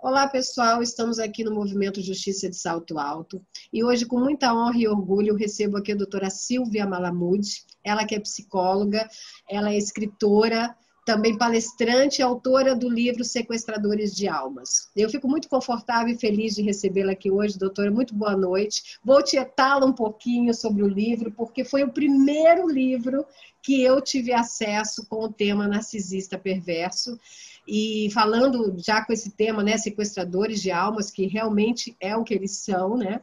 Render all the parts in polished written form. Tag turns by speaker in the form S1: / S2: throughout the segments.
S1: Olá, pessoal. Estamos aqui no Movimento Justiça de Salto Alto e hoje, com muita honra e orgulho, recebo aqui a doutora Silvia Malamud. Ela que é psicóloga, ela é escritora, também palestrante e autora do livro Sequestradores de Almas. Eu fico muito confortável e feliz de recebê-la aqui hoje, doutora. Muito boa noite. Vou tietá-la um pouquinho sobre o livro, porque foi o primeiro livro que eu tive acesso com o tema narcisista perverso. E falando já com esse tema, né, sequestradores de almas, que realmente é o que eles são, né?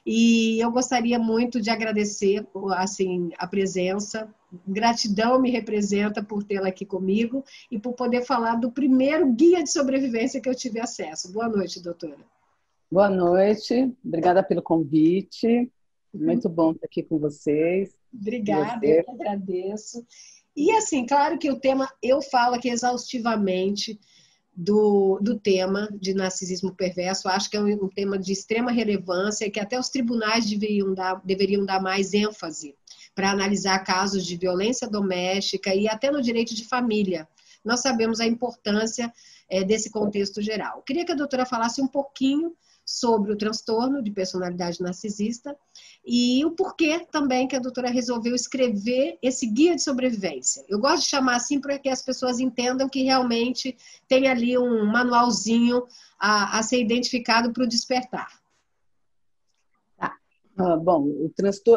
S1: E eu gostaria muito de agradecer, assim, a presença. Gratidão me representa por tê-la aqui comigo e por poder falar do primeiro guia de sobrevivência que eu tive acesso. Boa noite, doutora.
S2: Boa noite, obrigada pelo convite. Muito bom estar aqui com vocês.
S1: Obrigada, eu que agradeço. E assim, claro que o tema, eu falo aqui exaustivamente do tema de perverso. Acho que é um tema de extrema relevância e que até os tribunais deveriam dar mais ênfase para analisar casos de violência doméstica e até no direito de família. Nós sabemos a importância desse contexto geral. Queria que a doutora falasse um pouquinho sobre o transtorno de personalidade narcisista e o porquê também que a doutora resolveu escrever esse guia de sobrevivência. Eu gosto de chamar assim para que as pessoas entendam que realmente tem ali um manualzinho a ser identificado para o despertar.
S2: Bom,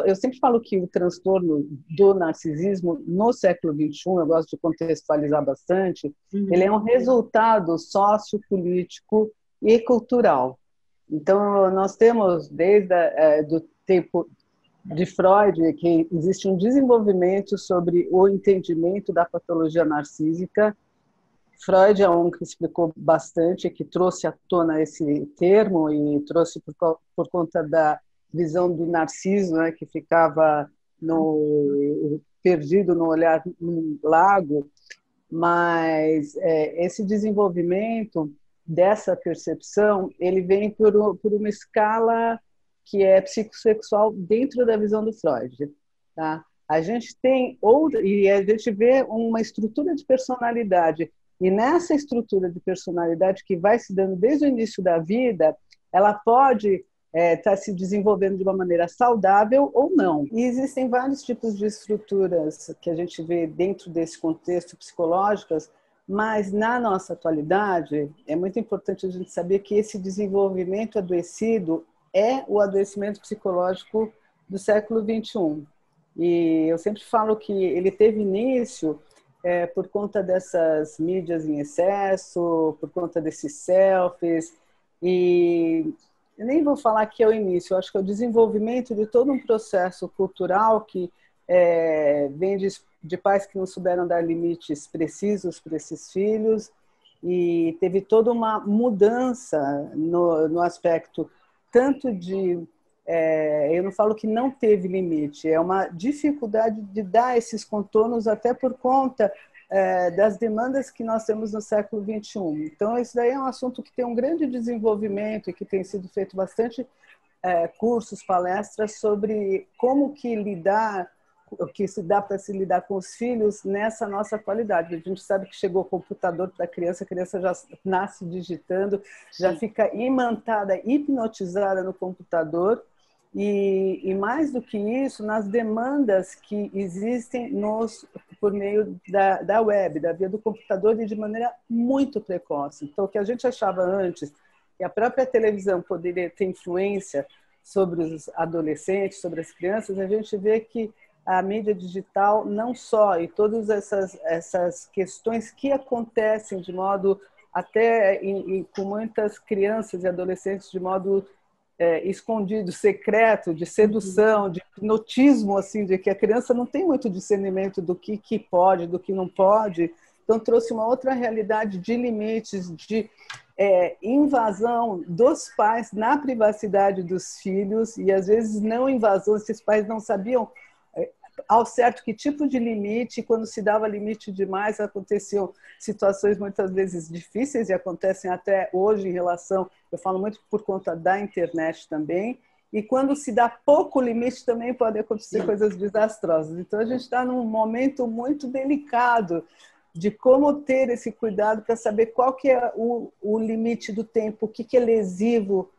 S2: eu sempre falo que o transtorno do narcisismo no século XXI, eu gosto de contextualizar bastante, ele é um resultado sociopolítico e cultural. Então, nós temos, desde do tempo de Freud, que existe um desenvolvimento sobre o entendimento da patologia narcísica. Freud é um que explicou bastante, que trouxe à tona esse termo e trouxe por conta da visão do narciso, né, que ficava perdido no olhar no lago. Mas esse desenvolvimento dessa percepção, ele vem por uma escala que é psicossexual dentro da visão do Freud. Tá? A gente tem e a gente vê uma estrutura de personalidade, e nessa estrutura de personalidade que vai se dando desde o início da vida, ela pode estar se desenvolvendo de uma maneira saudável ou não. E existem vários tipos de estruturas que a gente vê dentro desse contexto psicológicas, mas na nossa atualidade é muito importante a gente saber que esse desenvolvimento adoecido é o adoecimento psicológico do século XXI. E eu sempre falo que ele teve início por conta dessas mídias em excesso, por conta desses selfies, e eu nem vou falar que é o início, eu acho que é o desenvolvimento de todo um processo cultural que vem de pais que não souberam dar limites precisos para esses filhos, e teve toda uma mudança no aspecto tanto de... eu não falo que não teve limite, é uma dificuldade de dar esses contornos até por conta das demandas que nós temos no século XXI. Então, isso daí é um assunto que tem um grande desenvolvimento e que tem sido feito bastante cursos, palestras sobre como que lidar, o que se dá para se lidar com os filhos nessa nossa atualidade. A gente sabe que chegou o computador para a criança já nasce digitando, já fica imantada, hipnotizada no computador, e mais do que isso, nas demandas que existem por meio da web, da via do computador, e de maneira muito precoce. Então, o que a gente achava antes, que a própria televisão poderia ter influência sobre os adolescentes, sobre as crianças, a gente vê que a mídia digital não só, e todas essas questões que acontecem de modo até com muitas crianças e adolescentes de modo escondido, secreto, de sedução, de hipnotismo, assim, de que a criança não tem muito discernimento do que pode, do que não pode. Então, trouxe uma outra realidade de limites, de invasão dos pais na privacidade dos filhos, e às vezes não invasão, esses pais não sabiam ao certo que tipo de limite, quando se dava limite demais, aconteciam situações muitas vezes difíceis, e acontecem até hoje em relação, eu falo muito por conta da internet também, e quando se dá pouco limite também pode acontecer coisas desastrosas. Então a gente está num momento muito delicado de como ter esse cuidado para saber qual que é o limite do tempo, o que é lesivo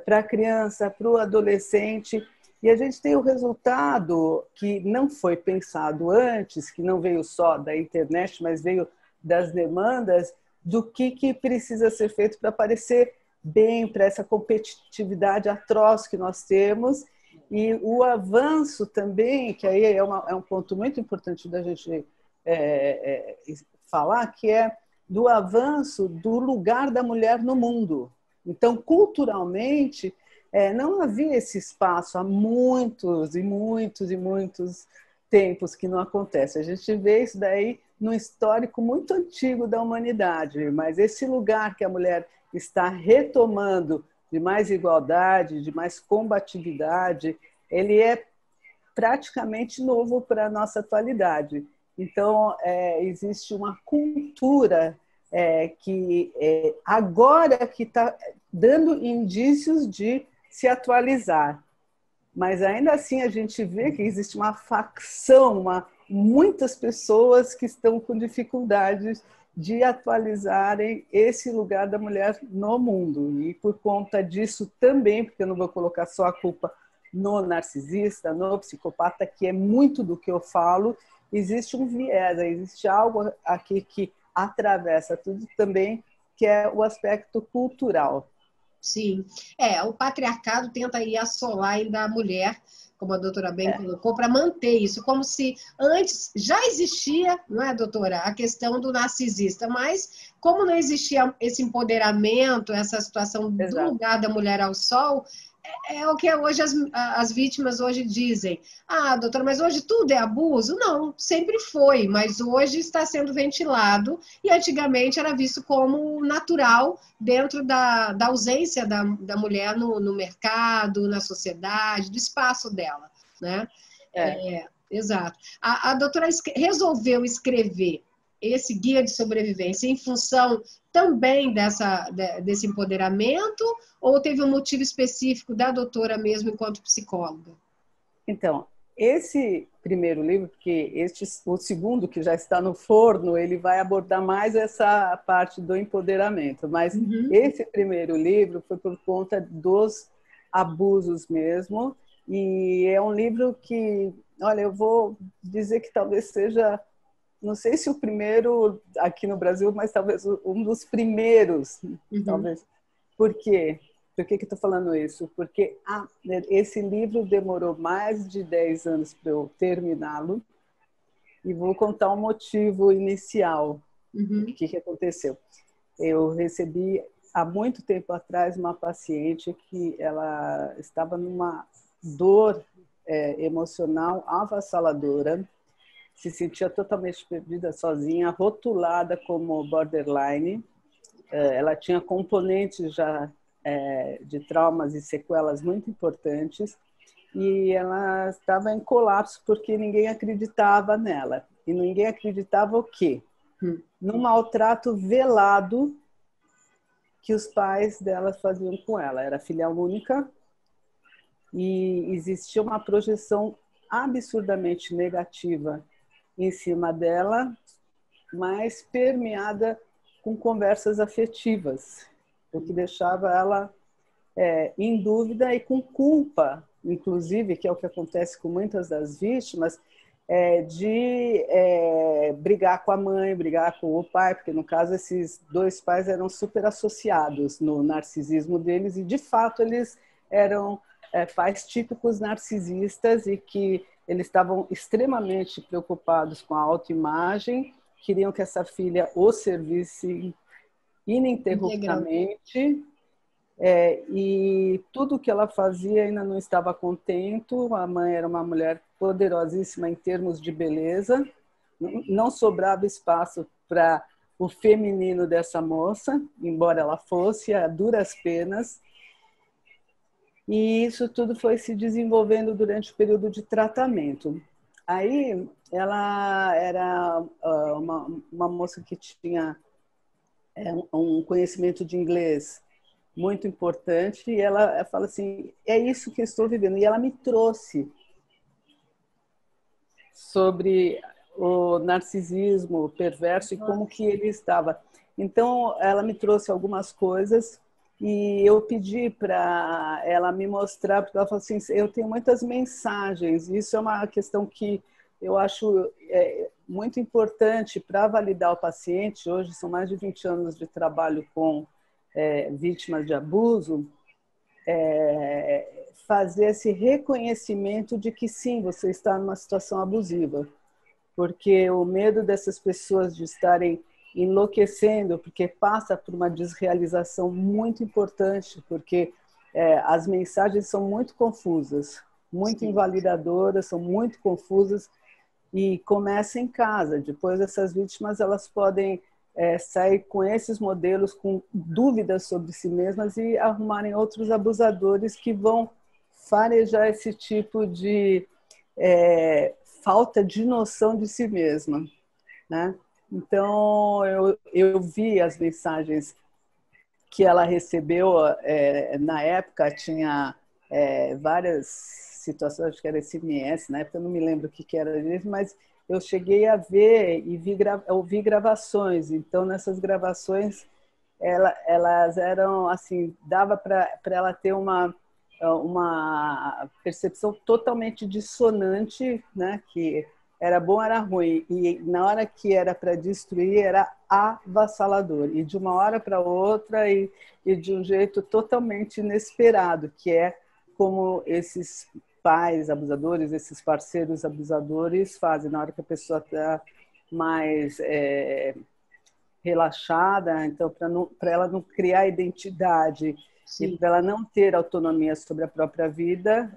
S2: para a criança, para o adolescente. E a gente tem o resultado que não foi pensado antes, que não veio só da internet, mas veio das demandas, do que precisa ser feito para parecer bem, para essa competitividade atroz que nós temos. E o avanço também, que aí é um ponto muito importante da gente falar, que é do avanço do lugar da mulher no mundo. Então, culturalmente, não havia esse espaço há muitos e muitos e muitos tempos que não acontece. A gente vê isso daí num histórico muito antigo da humanidade, mas esse lugar que a mulher está retomando de mais igualdade, de mais combatividade, ele é praticamente novo para a nossa atualidade. Então, existe uma cultura que agora que está dando indícios de se atualizar. Mas ainda assim a gente vê que existe uma facção, muitas pessoas que estão com dificuldades de atualizarem esse lugar da mulher no mundo. E por conta disso também, porque eu não vou colocar só a culpa no narcisista, no psicopata, que é muito do que eu falo, existe um viés, existe algo aqui que atravessa tudo também, que é o aspecto cultural.
S1: Sim. O patriarcado tenta aí assolar ainda a mulher, como a doutora bem colocou, para manter isso, como se antes já existia, não é, doutora, a questão do narcisista, mas como não existia esse empoderamento, essa situação do lugar da mulher ao sol, é o que hoje as vítimas hoje dizem. Ah, doutora, mas hoje tudo é abuso? Não, sempre foi, mas hoje está sendo ventilado e antigamente era visto como natural dentro da ausência da mulher no mercado, na sociedade, do espaço dela, né? Exato. A doutora resolveu escrever esse guia de sobrevivência em função também desse empoderamento, ou teve um motivo específico da doutora mesmo enquanto psicóloga?
S2: Então, esse primeiro livro, porque o segundo, que já está no forno, ele vai abordar mais essa parte do empoderamento. Mas esse primeiro livro foi por conta dos abusos mesmo. E é um livro que, olha, eu vou dizer que talvez seja, não sei se o primeiro aqui no Brasil, mas talvez um dos primeiros, talvez. Por quê? Por que estou falando isso? Porque esse livro demorou mais de 10 anos para eu terminá-lo, e vou contar um motivo inicial. O que aconteceu? Eu recebi, há muito tempo atrás, uma paciente que ela estava numa dor emocional avassaladora, se sentia totalmente perdida, sozinha, rotulada como borderline. Ela tinha componentes já de traumas e sequelas muito importantes, e ela estava em colapso porque ninguém acreditava nela. E ninguém acreditava o quê? No maltrato velado que os pais dela faziam com ela. Era filha única e existia uma projeção absurdamente negativa em cima dela, mas permeada com conversas afetivas, o que deixava ela em dúvida e com culpa, inclusive, que é o que acontece com muitas das vítimas, de brigar com a mãe, brigar com o pai, porque no caso esses dois pais eram super associados no narcisismo deles e de fato eles eram pais típicos narcisistas e que eles estavam extremamente preocupados com a autoimagem, queriam que essa filha os servisse ininterruptamente, e tudo que ela fazia ainda não estava contento. A mãe era uma mulher poderosíssima em termos de beleza, não sobrava espaço para o feminino dessa moça, embora ela fosse a duras penas. E isso tudo foi se desenvolvendo durante o período de tratamento. Aí ela era uma moça que tinha um conhecimento de inglês muito importante, e ela fala assim, é isso que eu estou vivendo. E ela me trouxe sobre o narcisismo perverso e como que ele estava. Então, ela me trouxe algumas coisas e eu pedi para ela me mostrar, porque ela falou assim, eu tenho muitas mensagens, isso é uma questão que eu acho muito importante para validar o paciente. Hoje são mais de 20 anos de trabalho com vítimas de abuso, fazer esse reconhecimento de que sim, você está numa situação abusiva, porque o medo dessas pessoas de estarem enlouquecendo, porque passa por uma desrealização muito importante, porque as mensagens são muito confusas, muito invalidadoras, são muito confusas, e começa em casa. Depois essas vítimas elas podem sair com esses modelos, com dúvidas sobre si mesmas e arrumarem outros abusadores que vão farejar esse tipo de falta de noção de si mesma, né? Então eu vi as mensagens que ela recebeu na época, tinha várias situações, acho que era SMS, na época eu não me lembro o que era isso, mas eu cheguei a ver e ouvi gravações. Então nessas gravações elas eram assim, dava para ela ter uma percepção totalmente dissonante, né? Que era bom, era ruim, e na hora que era para destruir era avassalador, e de uma hora para outra e de um jeito totalmente inesperado, que é como esses pais abusadores, esses parceiros abusadores fazem na hora que a pessoa está mais relaxada. Então, para ela não criar identidade, sim, e para ela não ter autonomia sobre a própria vida,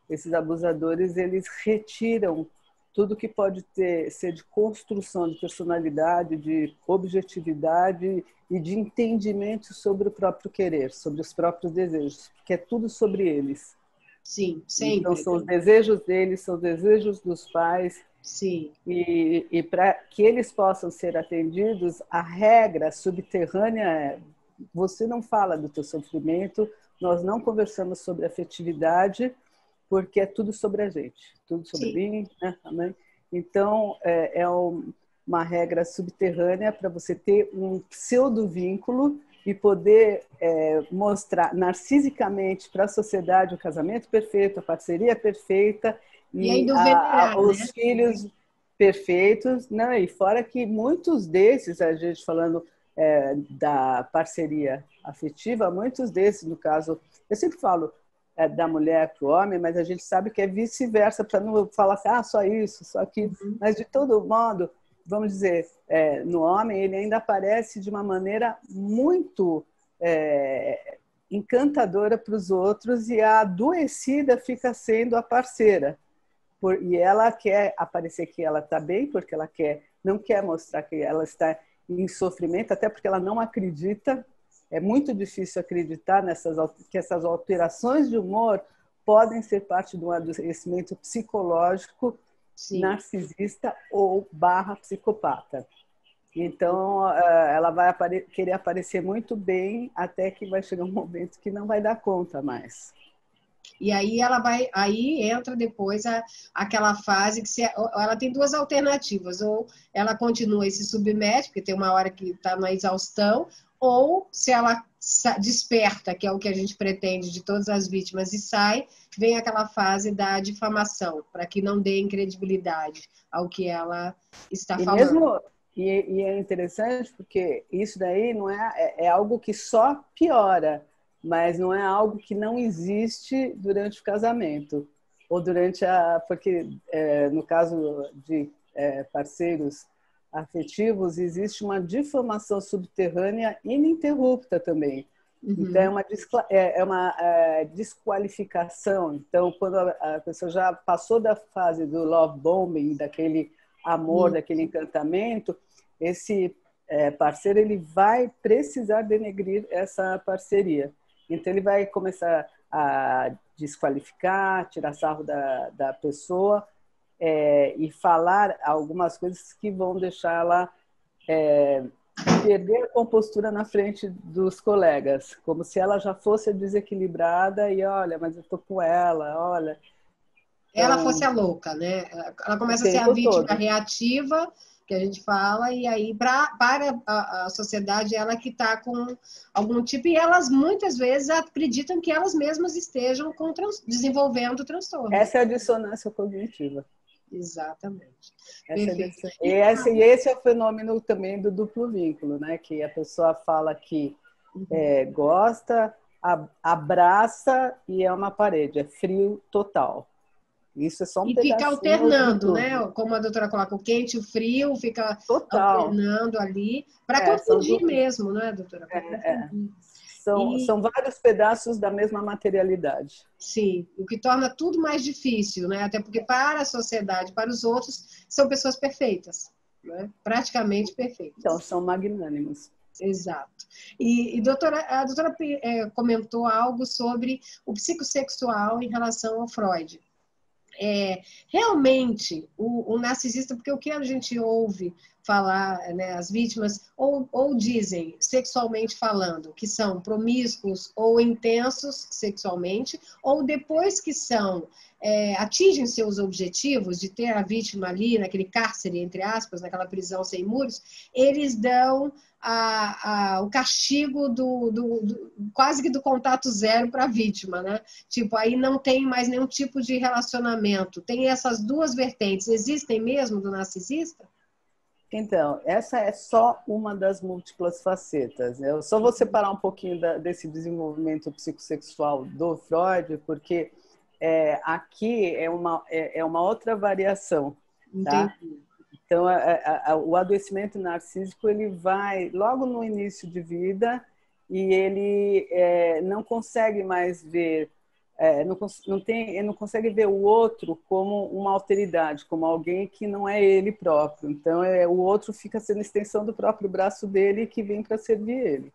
S2: esses abusadores eles retiram tudo que pode ser de construção de personalidade, de objetividade e de entendimento sobre o próprio querer, sobre os próprios desejos, que é tudo sobre eles.
S1: Sim, sempre.
S2: Então, são os desejos deles, são os desejos dos pais.
S1: Sim.
S2: E para que eles possam ser atendidos, a regra subterrânea é: você não fala do teu sofrimento, nós não conversamos sobre afetividade, porque é tudo sobre a gente, tudo sobre mim, né, também. Então, uma regra subterrânea para você ter um pseudo-vínculo e poder mostrar narcisicamente para a sociedade o casamento perfeito, a parceria perfeita e os filhos perfeitos, né? E fora que muitos desses, a gente falando da parceria afetiva, muitos desses, no caso, eu sempre falo da mulher para o homem, mas a gente sabe que é vice-versa, para não falar assim, só isso, só aquilo. Mas, de todo modo, vamos dizer, no homem, ele ainda aparece de uma maneira muito encantadora para os outros, e a adoecida fica sendo a parceira. E ela quer aparecer que ela está bem, porque ela não quer mostrar que ela está em sofrimento, até porque ela não acredita. É muito difícil acreditar que essas alterações de humor podem ser parte de um adoecimento psicológico, sim, narcisista ou /psicopata. Então, ela vai querer aparecer muito bem, até que vai chegar um momento que não vai dar conta mais.
S1: E aí aí entra depois aquela fase que ela tem duas alternativas: ou ela continua e se submete, porque tem uma hora que está na exaustão, ou se ela desperta, que é o que a gente pretende de todas as vítimas, e sai, vem aquela fase da difamação, para que não dê credibilidade ao que ela está falando.
S2: E é interessante porque isso daí não é algo que só piora, mas não é algo que não existe durante o casamento ou porque no caso de parceiros afetivos existe uma difamação subterrânea ininterrupta também. Então é uma desqualificação. Então, quando a pessoa já passou da fase do love bombing, daquele amor, daquele encantamento, esse parceiro ele vai precisar denegrir essa parceria. Então ele vai começar a desqualificar, tirar sarro da pessoa e falar algumas coisas que vão deixá-la perder a compostura na frente dos colegas, como se ela já fosse desequilibrada e olha, mas eu tô com ela, olha.
S1: ela fosse a louca, né? Ela
S2: O
S1: começa a ser a
S2: tempo
S1: vítima
S2: todo.
S1: reativa, que a gente fala, e aí para a sociedade ela que está com algum tipo, e elas muitas vezes acreditam que elas mesmas estejam desenvolvendo o transtorno.
S2: Essa é a dissonância cognitiva.
S1: Exatamente.
S2: Essa é a
S1: Perfeito.
S2: dissonância. Esse é o fenômeno também do duplo vínculo, né? Que a pessoa fala que gosta, abraça e é uma parede, é frio total. Isso é só um
S1: E fica
S2: pedacinho de
S1: alternando, né?
S2: tudo.
S1: Como a doutora coloca, o quente e o frio, fica
S2: Total.
S1: alternando ali, para
S2: São
S1: confundir mesmo, né, doutora? Para
S2: é,
S1: confundir.
S2: são vários pedaços da mesma materialidade.
S1: Sim, o que torna tudo mais difícil, né? Até porque para a sociedade, para os outros, são pessoas perfeitas, né? Praticamente perfeitas.
S2: Então, são magnânimos.
S1: Exato. Doutora, a doutora comentou algo sobre o psicossexual em relação ao Freud. Realmente, o narcisista, porque o que a gente ouve falar, né, as vítimas, ou dizem, sexualmente falando, que são promíscuos ou intensos sexualmente, ou depois que atingem seus objetivos de ter a vítima ali, naquele cárcere, entre aspas, naquela prisão sem muros, eles dão o castigo quase que do contato zero para a vítima, né? Tipo, aí não tem mais nenhum tipo de relacionamento. Tem essas duas vertentes. Existem mesmo do narcisista?
S2: Então, essa é só uma das múltiplas facetas. Eu só vou separar um pouquinho desse desenvolvimento psicossexual do Freud, porque aqui é uma outra variação, tá?
S1: Entendi.
S2: Então, o adoecimento narcísico ele vai logo no início de vida e ele não consegue mais ver, ele não consegue ver o outro como uma alteridade, como alguém que não é ele próprio. Então, o outro fica sendo extensão do próprio braço dele que vem para servir ele.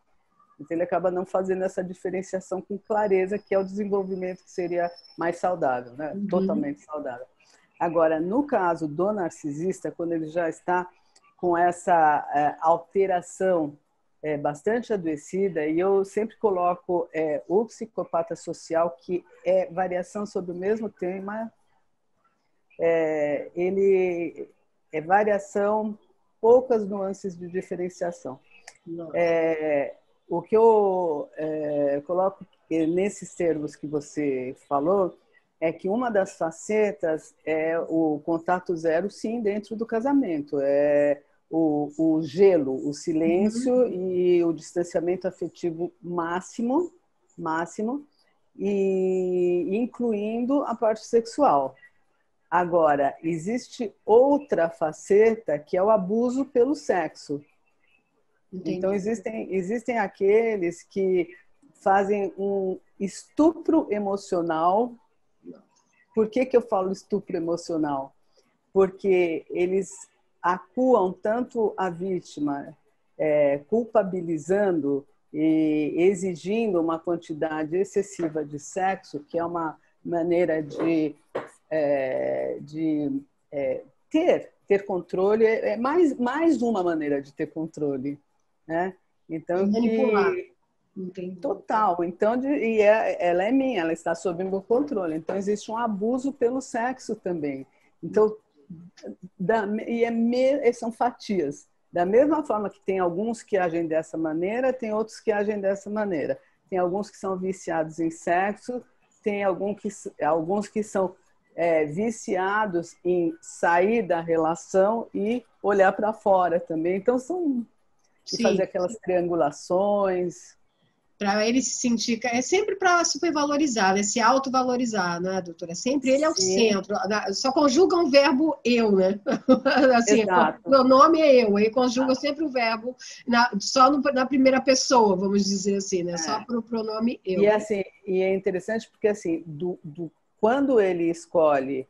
S2: Então, ele acaba não fazendo essa diferenciação com clareza, que é o desenvolvimento que seria mais saudável, né? Totalmente saudável. Agora, no caso do narcisista, quando ele já está com essa alteração bastante adoecida, e eu sempre coloco o psicopata social, que é variação sobre o mesmo tema, ele é variação, poucas nuances de diferenciação. O que eu coloco nesses termos que você falou é que uma das facetas é o contato zero, sim, dentro do casamento. É o gelo, o silêncio e o distanciamento afetivo máximo, e incluindo a parte sexual. Agora, existe outra faceta que é o abuso pelo sexo. Entendi. Então, existem aqueles que fazem um estupro emocional. Por que eu falo estupro emocional? Porque eles acuam tanto a vítima, culpabilizando e exigindo uma quantidade excessiva de sexo, que é uma maneira de ter controle, mais uma maneira de ter controle, né? Então,
S1: manipular. Entendi.
S2: Total. Então, ela é minha, ela está sob meu controle. Então, existe um abuso pelo sexo também. Então, são fatias. Da mesma forma que tem alguns que agem dessa maneira, tem outros que agem dessa maneira. Tem alguns que são viciados em sexo, tem alguns que são viciados em sair da relação e olhar para fora também. Então, e fazer aquelas triangulações.
S1: Para ele se sentir... É sempre para supervalorizar, né? Se autovalorizar, né, doutora? Sempre ele é o centro. Só conjuga um verbo eu, né? Assim,
S2: exato.
S1: O pronome é eu. Aí conjuga sempre o verbo só na primeira pessoa, vamos dizer assim, né? Só para o pronome eu.
S2: E é interessante porque, assim, quando ele escolhe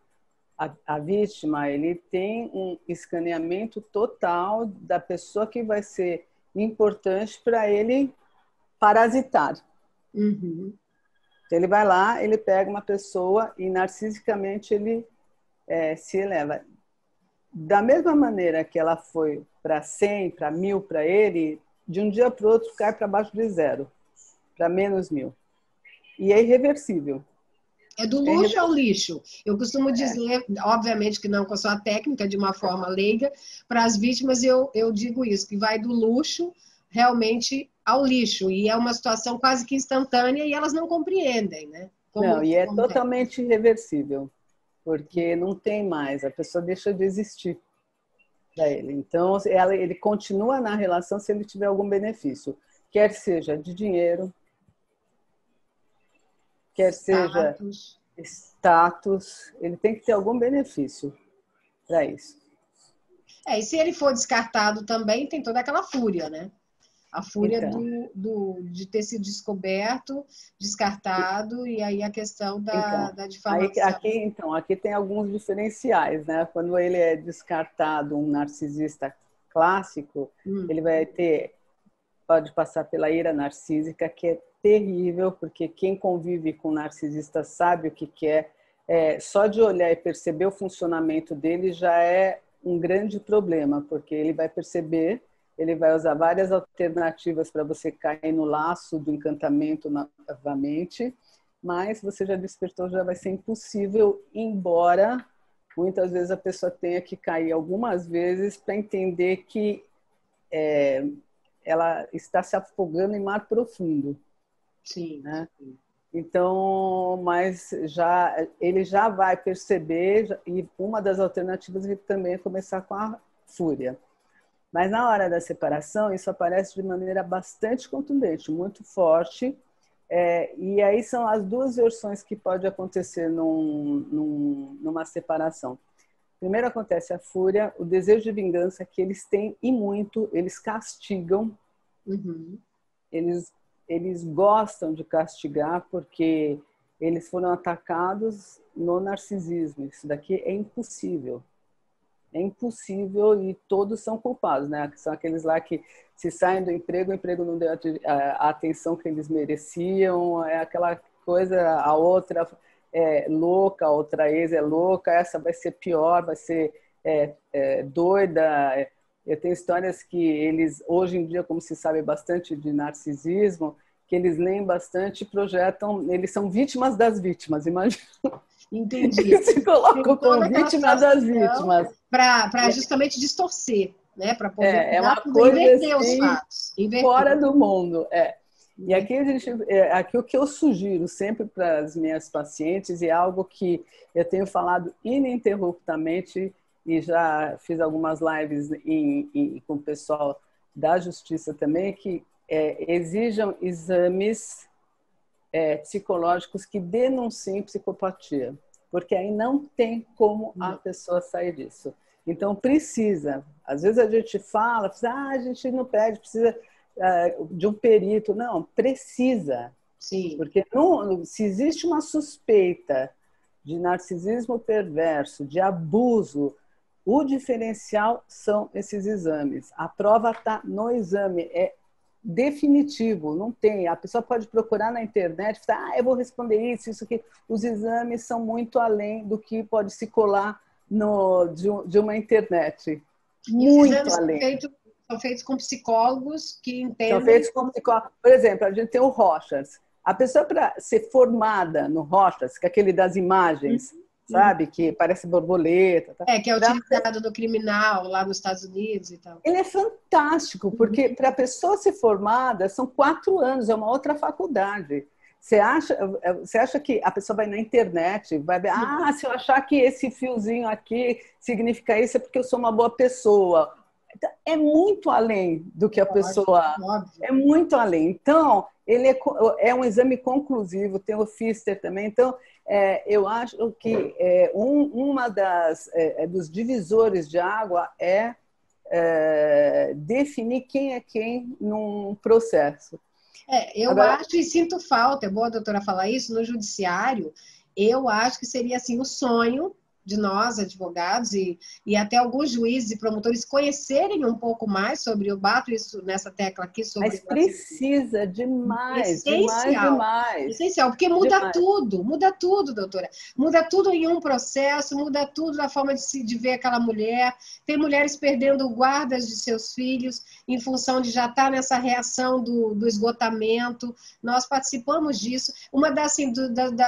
S2: a vítima, ele tem um escaneamento total da pessoa que vai ser importante para ele parasitar. Então, ele vai lá, ele pega uma pessoa e narcisicamente ele se eleva. Da mesma maneira que ela foi para 100, para 1000 para ele, de um dia para o outro cai para baixo de 0, para -1000. E é irreversível.
S1: É do luxo ao lixo. Eu costumo dizer, obviamente que não com a sua técnica, de uma forma leiga, para as vítimas eu digo isso, que vai do luxo realmente ao lixo. E é uma situação quase que instantânea e elas não compreendem, né?
S2: Não, e é totalmente irreversível, porque não tem mais, a pessoa deixa de existir para ele. Então, ele continua na relação se ele tiver algum benefício, quer seja de dinheiro, quer seja status, ele tem que ter algum benefício para isso.
S1: E se ele for descartado também, tem toda aquela fúria, né? A fúria de ter sido descoberto, descartado, e aí a questão da difamação.
S2: Aqui tem alguns diferenciais, né? Quando ele é descartado, um narcisista clássico, ele pode passar pela ira narcísica, que é terrível, porque quem convive com narcisista sabe o que é. Só de olhar e perceber o funcionamento dele já é um grande problema, porque ele vai perceber, ele vai usar várias alternativas para você cair no laço do encantamento novamente, mas você já despertou, já vai ser impossível, embora muitas vezes a pessoa tenha que cair algumas vezes para entender que ela está se afogando em mar profundo.
S1: Sim.
S2: Né? Então, mas ele já vai perceber, e uma das alternativas também é começar com a fúria. Mas na hora da separação, isso aparece de maneira bastante contundente, muito forte. E aí são as duas versões que pode acontecer numa separação. Primeiro acontece a fúria, o desejo de vingança que eles têm e muito, eles castigam. Eles gostam de castigar porque eles foram atacados no narcisismo. Isso daqui é impossível. É impossível e todos são culpados, né? São aqueles lá que se saem do emprego, o emprego não deu a atenção que eles mereciam, é aquela coisa, a outra é louca, a outra ex é louca, essa vai ser pior, vai ser doida. Eu tenho histórias que eles, hoje em dia, como se sabe bastante de narcisismo, que eles leem bastante e projetam, eles são vítimas das vítimas, imagina.
S1: Entendi.
S2: Eles se colocam como vítimas das vítimas.
S1: Para justamente distorcer, né? Para poder
S2: uma coisa
S1: inverter
S2: assim,
S1: os fatos.
S2: Fora do mundo. E aqui o que eu sugiro sempre para as minhas pacientes, e é algo que eu tenho falado ininterruptamente, e já fiz algumas lives com o pessoal da justiça também, que exijam exames psicológicos que denunciem psicopatia, porque aí não tem como a pessoa sair disso. Então precisa, às vezes a gente fala, a gente não pede, precisa de um perito. Não, precisa.
S1: Sim.
S2: Porque se existe uma suspeita de narcisismo perverso, de abuso, o diferencial são esses exames. A prova está no exame, é definitivo, não tem. A pessoa pode procurar na internet, falar, eu vou responder isso aqui. Os exames são muito além do que pode se colar de uma internet. Muito além.
S1: São feitos com psicólogos que entendem.
S2: São feitos com psicólogos. Por exemplo, a gente tem o Rochas. A pessoa, para ser formada no Rochas, que é aquele das imagens, sabe? Que parece borboleta. Tá?
S1: Que é utilizado no criminal lá nos Estados Unidos e tal.
S2: Ele é fantástico, porque para a pessoa ser formada são 4 anos, é uma outra faculdade. Você acha que a pessoa vai na internet, vai ver, se eu achar que esse fiozinho aqui significa isso, é porque eu sou uma boa pessoa. É muito além do que a pessoa...
S1: Óbvio.
S2: É muito além. Então, ele é um exame conclusivo, tem o Pfister também. Então, eu acho que uma dos divisores de água é definir quem é quem num processo.
S1: Agora, acho e sinto falta, é bom a doutora falar isso, no judiciário, eu acho que seria assim o sonho de nós, advogados, e até alguns juízes e promotores conhecerem um pouco mais sobre, eu bato isso nessa tecla aqui, sobre
S2: Mas precisa demais, demais,
S1: essencial.
S2: demais.
S1: Essencial, porque muda tudo, doutora. Muda tudo em um processo, muda tudo na forma de ver aquela mulher. Tem mulheres perdendo guardas de seus filhos em função de já estar nessa reação do esgotamento. Nós participamos disso. Uma das, assim,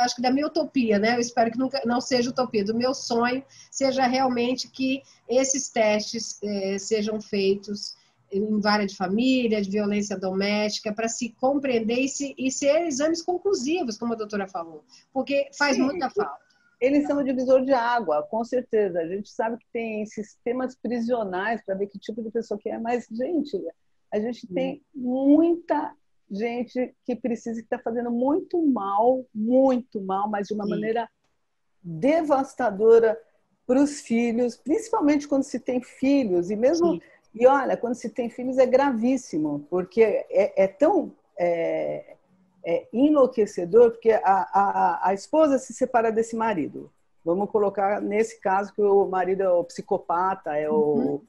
S1: acho que da minha utopia, né? Eu espero que nunca, não seja utopia, do meu sonho seja realmente que esses testes sejam feitos em vara de família, de violência doméstica, para se compreender e ser exames conclusivos, como a doutora falou, porque faz muita falta.
S2: Eles são o divisor de água, com certeza. A gente sabe que tem sistemas prisionais para ver que tipo de pessoa que é, mas, gente, a gente tem muita gente que precisa, que está fazendo muito mal, mas de uma maneira devastadora para os filhos, principalmente quando se tem filhos, e mesmo... E olha, quando se tem filhos é gravíssimo, porque é tão enlouquecedor, porque a esposa se separa desse marido. Vamos colocar nesse caso que o marido é o psicopata, é o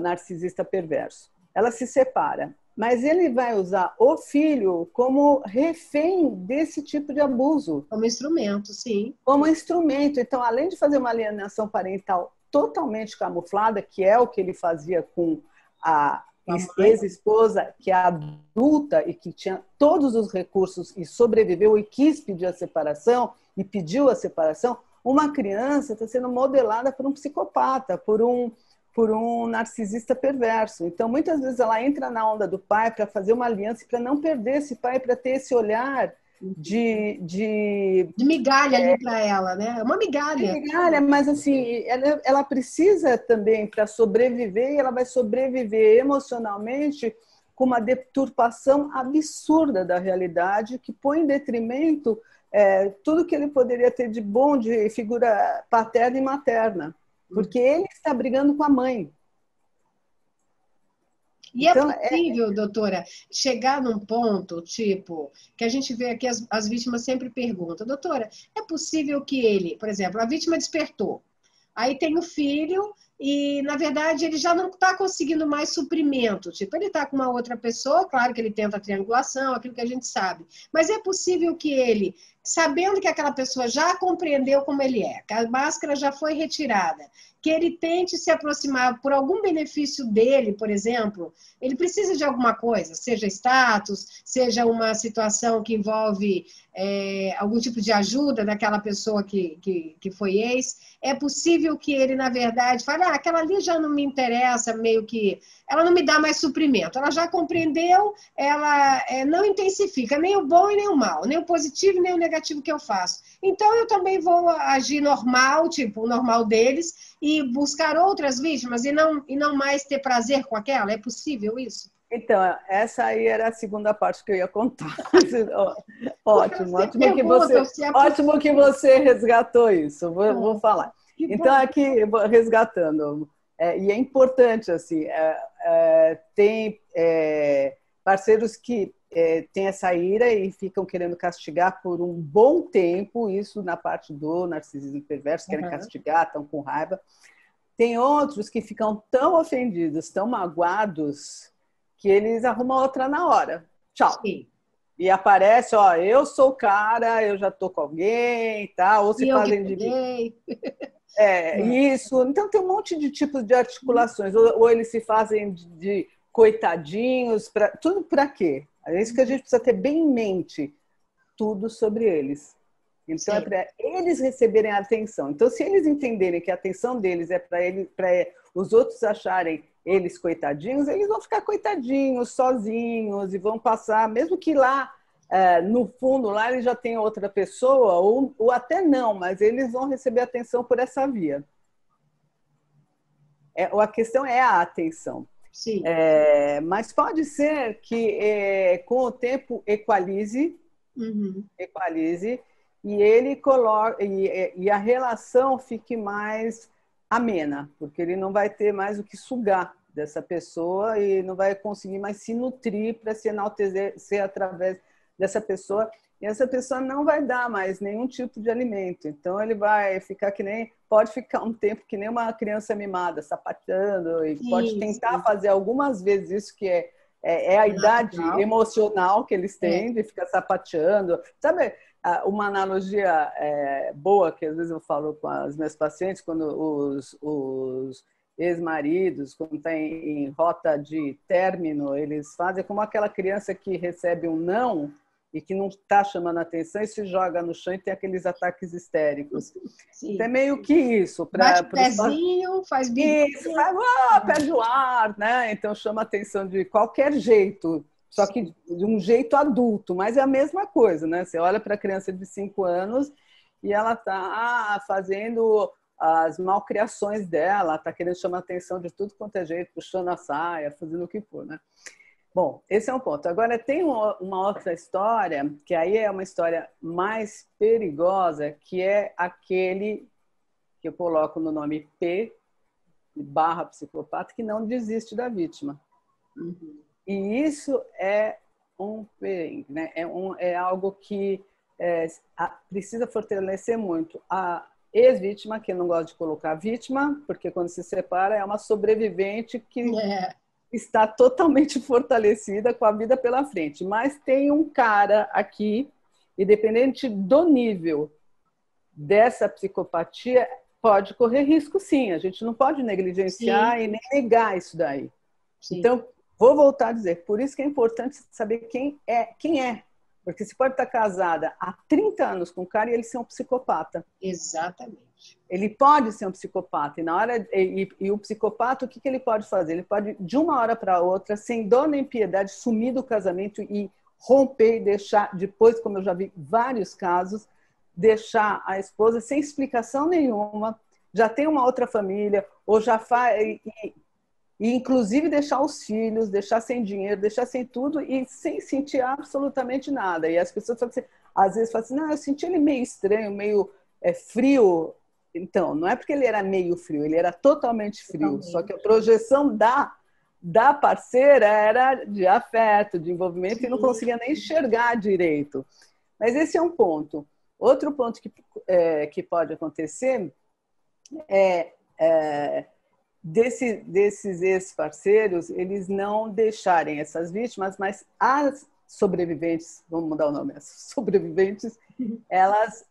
S2: narcisista perverso. Ela se separa, mas ele vai usar o filho como refém desse tipo de abuso.
S1: Como instrumento, sim.
S2: Como instrumento. Então, além de fazer uma alienação parental totalmente camuflada, que é o que ele fazia com a ex-esposa, que é adulta e que tinha todos os recursos e sobreviveu e quis pedir a separação e pediu a separação, uma criança está sendo modelada por um psicopata, por um narcisista perverso. Então, muitas vezes ela entra na onda do pai para fazer uma aliança, para não perder esse pai, para ter esse olhar de
S1: migalha ali para ela, né? É uma migalha.
S2: Migalha, mas assim, ela precisa também, para sobreviver, e ela vai sobreviver emocionalmente com uma deturpação absurda da realidade, que põe em detrimento tudo que ele poderia ter de bom de figura paterna e materna, porque ele está brigando com a mãe.
S1: E então, é possível, doutora, chegar num ponto, tipo, que a gente vê aqui, as vítimas sempre perguntam, doutora, é possível que ele, por exemplo, a vítima despertou, aí tem o filho e, na verdade, ele já não está conseguindo mais suprimento, tipo, ele está com uma outra pessoa, claro que ele tenta a triangulação, aquilo que a gente sabe, mas é possível que ele, sabendo que aquela pessoa já compreendeu como ele é, que a máscara já foi retirada, que ele tente se aproximar por algum benefício dele, por exemplo, ele precisa de alguma coisa, seja status, seja uma situação que envolve algum tipo de ajuda daquela pessoa que foi ex, é possível que ele, na verdade, fale, aquela ali já não me interessa, meio que, ela não me dá mais suprimento, ela já compreendeu, ela não intensifica nem o bom e nem o mal, nem o positivo nem o negativo que eu faço. Então, eu também vou agir normal, tipo, o normal deles, e buscar outras vítimas e não mais ter prazer com aquela? É possível isso?
S2: Então, essa aí era a segunda parte que eu ia contar. Ótimo que você resgatou isso. Vou falar. Então, aqui, resgatando, e é importante, assim, tem parceiros que têm essa ira e ficam querendo castigar por um bom tempo, isso na parte do narcisismo perverso, querem castigar, estão com raiva. Tem outros que ficam tão ofendidos, tão magoados, que eles arrumam outra na hora. Tchau.
S1: Sim.
S2: E aparece, eu sou o cara, eu já tô com alguém, tá? Ou se fazem de mim. Isso. Então tem um monte de tipos de articulações. Ou eles se fazem de coitadinhos, tudo para quê? É isso que a gente precisa ter bem em mente. Tudo sobre eles. Então, é para eles receberem a atenção. Então, se eles entenderem que a atenção deles é para os outros acharem eles coitadinhos, eles vão ficar coitadinhos, sozinhos, e vão passar, mesmo que lá, no fundo, lá eles já tenham outra pessoa, ou até não, mas eles vão receber atenção por essa via. A questão é a atenção.
S1: Sim.
S2: Mas pode ser que, com o tempo, equalize, e ele e a relação fique mais amena, porque ele não vai ter mais o que sugar dessa pessoa e não vai conseguir mais se nutrir para se enaltecer através dessa pessoa. e essa pessoa não vai dar mais nenhum tipo de alimento. Então ele vai ficar pode ficar um tempo que nem uma criança mimada, sapateando, e pode tentar fazer algumas vezes isso, que é a idade emocional que eles têm, de ficar sapateando. Sabe, uma analogia boa que às vezes eu falo com as minhas pacientes, quando os ex-maridos, quando está em rota de término, eles fazem como aquela criança que recebe um não e que não está chamando atenção e se joga no chão e tem aqueles ataques histéricos.
S1: Sim.
S2: Então, é meio que isso.
S1: Bate o pezinho, faz bico.
S2: Isso, perde o ar, né? Então chama atenção de qualquer jeito, só que de um jeito adulto, mas é a mesma coisa, né? Você olha para a criança de 5 anos e ela está fazendo as malcriações dela, está querendo chamar atenção de tudo quanto é jeito, puxando a saia, fazendo o que for, né? Bom, esse é um ponto. Agora, tem uma outra história, que aí é uma história mais perigosa, que é aquele que eu coloco no nome P/psicopata, que não desiste da vítima.
S1: Uhum.
S2: E isso é um perigo, né? É algo que precisa fortalecer muito. A ex-vítima, que eu não gosto de colocar vítima, porque quando se separa é uma sobrevivente que está totalmente fortalecida com a vida pela frente. Mas tem um cara aqui, independente do nível dessa psicopatia, pode correr risco, sim. A gente não pode negligenciar e nem negar isso daí. Sim. Então, vou voltar a dizer, por isso que é importante saber quem é. Porque você pode estar casada há 30 anos com um cara e ele ser um psicopata.
S1: Exatamente.
S2: Ele pode ser um psicopata. E o psicopata, o que ele pode fazer? Ele pode, de uma hora para outra, sem dó nem piedade, sumir do casamento e romper e deixar, depois, como eu já vi vários casos, deixar a esposa sem explicação nenhuma, já tem uma outra família, ou já faz... E, inclusive, deixar os filhos, deixar sem dinheiro, deixar sem tudo e sem sentir absolutamente nada. E as pessoas às vezes falam assim, não, eu senti ele meio estranho, meio frio. Então, não é porque ele era meio frio, ele era totalmente frio. Totalmente. Só que a projeção da parceira era de afeto, de envolvimento, Sim. E não conseguia nem enxergar direito. Mas esse é um ponto. Outro ponto que pode acontecer desses ex-parceiros, eles não deixarem essas vítimas, mas as sobreviventes, vamos mudar o nome, as sobreviventes, elas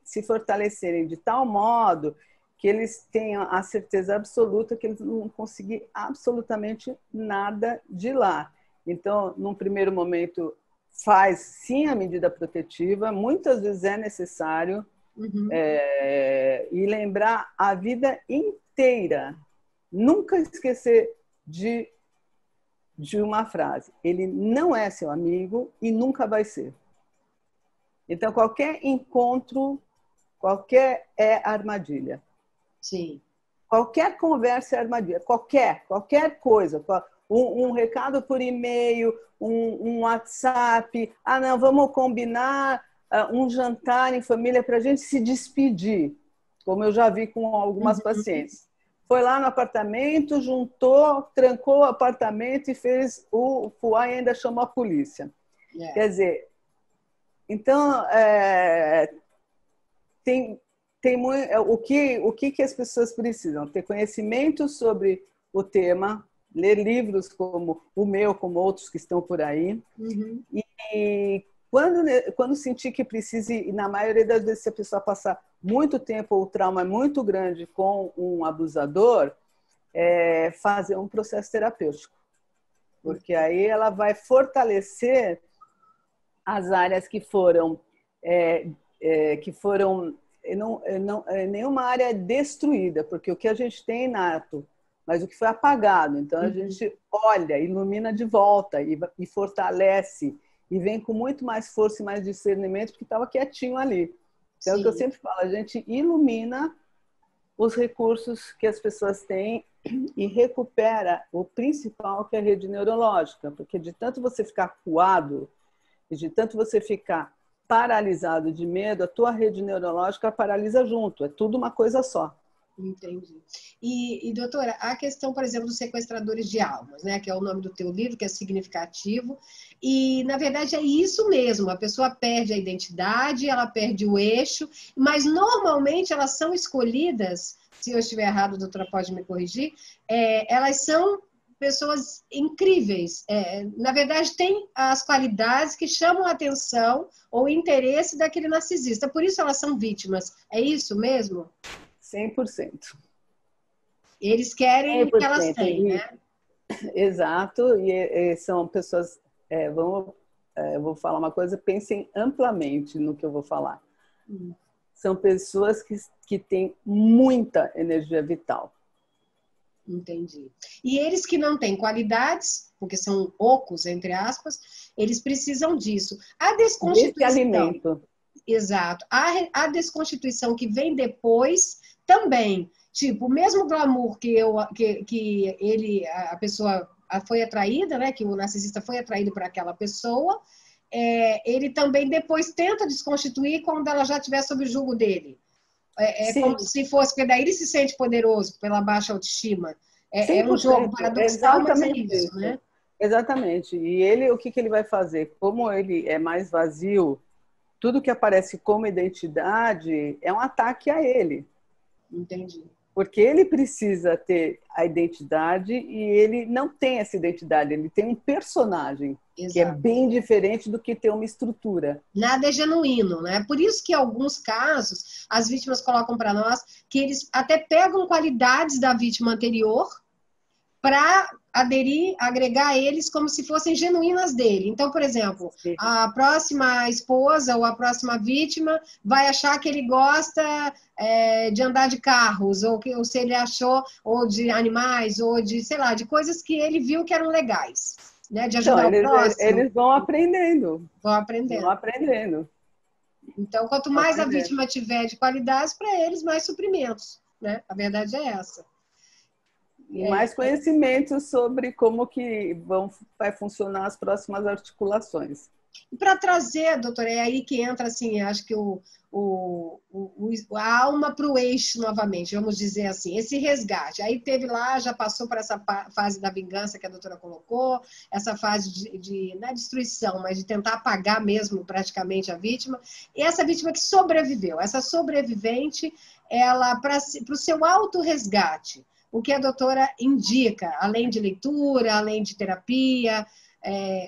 S2: se fortalecerem de tal modo que eles tenham a certeza absoluta que eles não vão conseguir absolutamente nada de lá. Então, num primeiro momento, faz sim a medida protetiva, muitas vezes é necessário, e lembrar a vida inteira. Nunca esquecer de uma frase. Ele não é seu amigo e nunca vai ser. Então, qualquer encontro, é armadilha.
S1: Sim.
S2: Qualquer conversa é armadilha. Qualquer coisa. Um recado por e-mail, um WhatsApp. Ah, não, vamos combinar um jantar em família para a gente se despedir, como eu já vi com algumas pacientes. Foi lá no apartamento, juntou, trancou o apartamento e fez o fuá e ainda chamou a polícia. Quer dizer, então, o que as pessoas precisam? Ter conhecimento sobre o tema, ler livros como o meu, como outros que estão por aí, e quando sentir que precise, e na maioria das vezes se a pessoa passar muito tempo ou o trauma é muito grande com um abusador, fazer um processo terapêutico. Porque aí ela vai fortalecer as áreas que foram nenhuma área é destruída, porque o que a gente tem é inato, mas o que foi apagado. Então a gente olha, ilumina de volta e fortalece. E vem com muito mais força e mais discernimento, porque estava quietinho ali. Então, é o que eu sempre falo, a gente ilumina os recursos que as pessoas têm e recupera o principal, que é a rede neurológica. Porque de tanto você ficar acuado e de tanto você ficar paralisado de medo, a tua rede neurológica paralisa junto. É tudo uma coisa só.
S1: Entendi. Doutora, a questão, por exemplo, dos sequestradores de almas, né, que é o nome do teu livro, que é significativo, e, na verdade, é isso mesmo, a pessoa perde a identidade, ela perde o eixo, mas, normalmente, elas são escolhidas, se eu estiver errado, a doutora pode me corrigir, elas são pessoas incríveis, na verdade, têm as qualidades que chamam a atenção ou o interesse daquele narcisista, por isso elas são vítimas, é isso mesmo?
S2: 100%.
S1: Eles querem o que elas
S2: 100%.
S1: têm, né?
S2: Exato, e são pessoas, eu vou falar uma coisa, pensem amplamente no que eu vou falar. São pessoas que têm muita energia vital.
S1: Entendi. E eles que não têm qualidades, porque são ocos, entre aspas, eles precisam disso. A
S2: Desse
S1: desconstituição.
S2: alimento.
S1: Exato. A desconstituição que vem depois também. Tipo, o mesmo glamour que ele, a pessoa foi atraída, né? Que o narcisista foi atraído por aquela pessoa, ele também depois tenta desconstituir quando ela já estiver sob o jugo dele. Como se fosse, porque daí ele se sente poderoso pela baixa autoestima. É um jogo
S2: 100%,
S1: paradoxal, mas é
S2: exatamente
S1: isso,
S2: isso.
S1: né?
S2: Exatamente. E ele, o que ele vai fazer? Como ele é mais vazio, tudo que aparece como identidade é um ataque a ele.
S1: Entendi.
S2: Porque ele precisa ter a identidade e ele não tem essa identidade, ele tem um personagem. Exato. Que é bem diferente do que ter uma estrutura.
S1: Nada é genuíno, né? Por isso que em alguns casos as vítimas colocam para nós que eles até pegam qualidades da vítima anterior para agregar a eles como se fossem genuínas dele. Então, por exemplo, sim, a próxima esposa ou a próxima vítima vai achar que ele gosta de andar de carros, ou se ele achou, ou de animais, ou de, sei lá, de coisas que ele viu que eram legais. Né, de ajudar
S2: então,
S1: o próximo.
S2: Eles vão aprendendo.
S1: Vão aprendendo.
S2: Vão aprendendo.
S1: Então, quanto mais a vítima tiver de qualidades, para eles, mais suprimentos. Né? A verdade é essa.
S2: E mais conhecimento sobre como que vai funcionar as próximas articulações.
S1: E para trazer, doutora, é aí que entra, assim, acho que a alma para o eixo novamente, vamos dizer assim, esse resgate. Aí teve lá, já passou por essa fase da vingança que a doutora colocou, essa fase não é destruição, mas de tentar apagar mesmo praticamente a vítima. E essa vítima que sobreviveu, essa sobrevivente, ela, para o seu autorresgate, o que a doutora indica, além de leitura, além de terapia,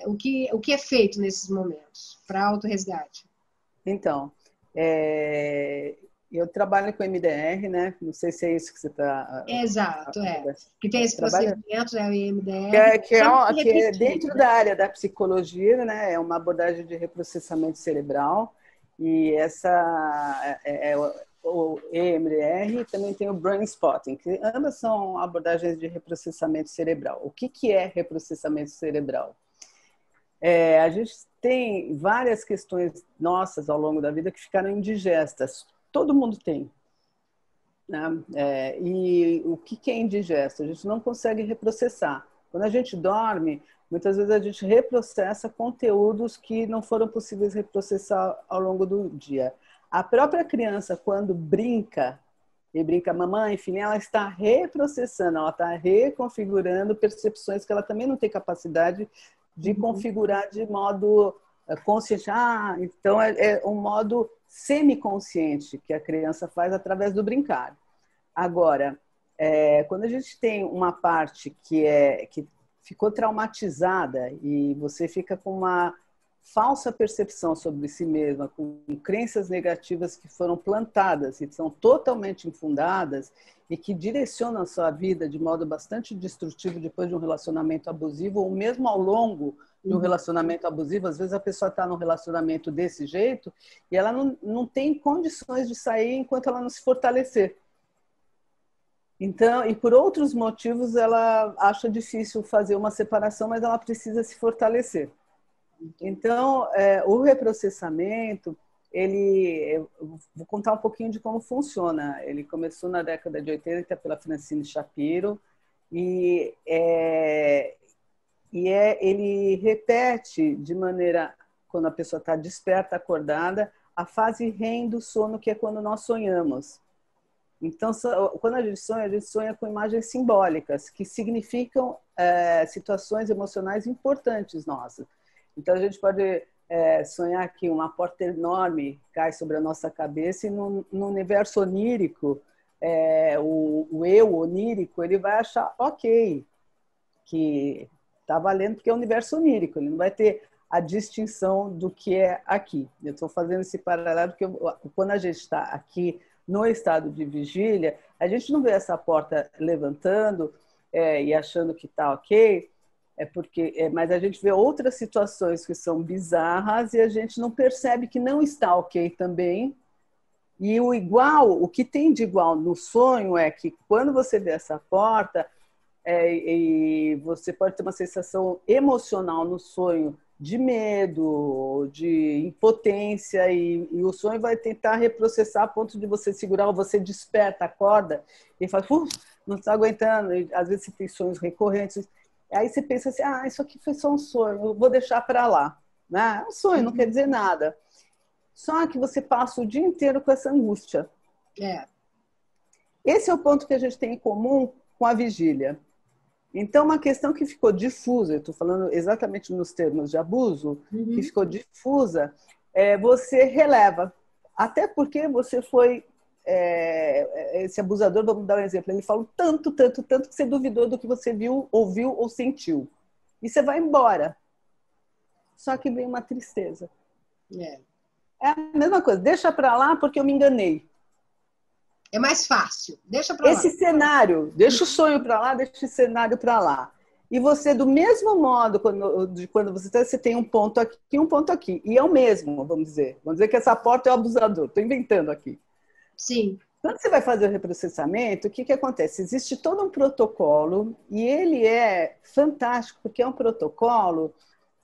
S1: o que é feito nesses momentos para autorresgate?
S2: Então, eu trabalho com MDR, né? Não sei se é isso que você está...
S1: Exato, que tem esse procedimento, o MDR.
S2: Que é dentro da área da psicologia, né? É uma abordagem de reprocessamento cerebral. E o EMDR também tem o Brain Spotting, que ambas são abordagens de reprocessamento cerebral. O que é reprocessamento cerebral? A gente tem várias questões nossas ao longo da vida que ficaram indigestas. Todo mundo tem. Né? E o que é indigesto? A gente não consegue reprocessar. Quando a gente dorme, muitas vezes a gente reprocessa conteúdos que não foram possíveis reprocessar ao longo do dia. A própria criança, quando brinca, e brinca mamãe, enfim, ela está reprocessando, ela está reconfigurando percepções que ela também não tem capacidade de configurar de modo consciente. Então é um modo semiconsciente que a criança faz através do brincar. Agora, quando a gente tem uma parte que ficou traumatizada e você fica com uma falsa percepção sobre si mesma, com crenças negativas que foram plantadas e são totalmente infundadas e que direcionam a sua vida de modo bastante destrutivo depois de um relacionamento abusivo, ou mesmo ao longo de um relacionamento abusivo. Às vezes a pessoa está num relacionamento desse jeito e ela não tem condições de sair enquanto ela não se fortalecer. Então, e por outros motivos, ela acha difícil fazer uma separação, mas ela precisa se fortalecer. Então, o reprocessamento, eu vou contar um pouquinho de como funciona. Ele começou na década de 80 pela Francine Shapiro e ele repete de maneira, quando a pessoa está desperta, acordada, a fase REM do sono, que é quando nós sonhamos. Então, quando a gente sonha com imagens simbólicas, que significam situações emocionais importantes nossas. Então, a gente pode sonhar que uma porta enorme cai sobre a nossa cabeça e no universo onírico, o eu onírico, ele vai achar ok, que está valendo porque é o universo onírico, ele não vai ter a distinção do que é aqui. Eu estou fazendo esse paralelo porque quando a gente está aqui no estado de vigília, a gente não vê essa porta levantando e achando que está ok, mas a gente vê outras situações que são bizarras e a gente não percebe que não está ok também. E o que tem de igual no sonho é que quando você vê essa porta, e você pode ter uma sensação emocional no sonho de medo, de impotência, e o sonho vai tentar reprocessar a ponto de você segurar, ou você desperta, acorda, e fala, não está aguentando, e, às vezes você tem sonhos recorrentes, aí você pensa assim, isso aqui foi só um sonho, eu vou deixar para lá. Né? Um sonho, não quer dizer nada. Só que você passa o dia inteiro com essa angústia. Esse é o ponto que a gente tem em comum com a vigília. Então, uma questão que ficou difusa, eu estou falando exatamente nos termos de abuso, que ficou difusa, você releva. Até porque você foi esse abusador, vamos dar um exemplo, ele falou tanto que você duvidou do que você viu, ouviu ou sentiu. E você vai embora. Só que vem uma tristeza. É a mesma coisa, deixa para lá porque eu me enganei.
S1: É mais fácil, deixa para lá.
S2: Esse cenário, deixa o sonho para lá, deixa esse cenário para lá. E você, do mesmo modo, quando você tem um ponto aqui e um ponto aqui. E é o mesmo, vamos dizer. Vamos dizer que essa porta é o abusador. Estou inventando aqui.
S1: Sim.
S2: Quando você vai fazer o reprocessamento, o que acontece? Existe todo um protocolo e ele é fantástico, porque é um protocolo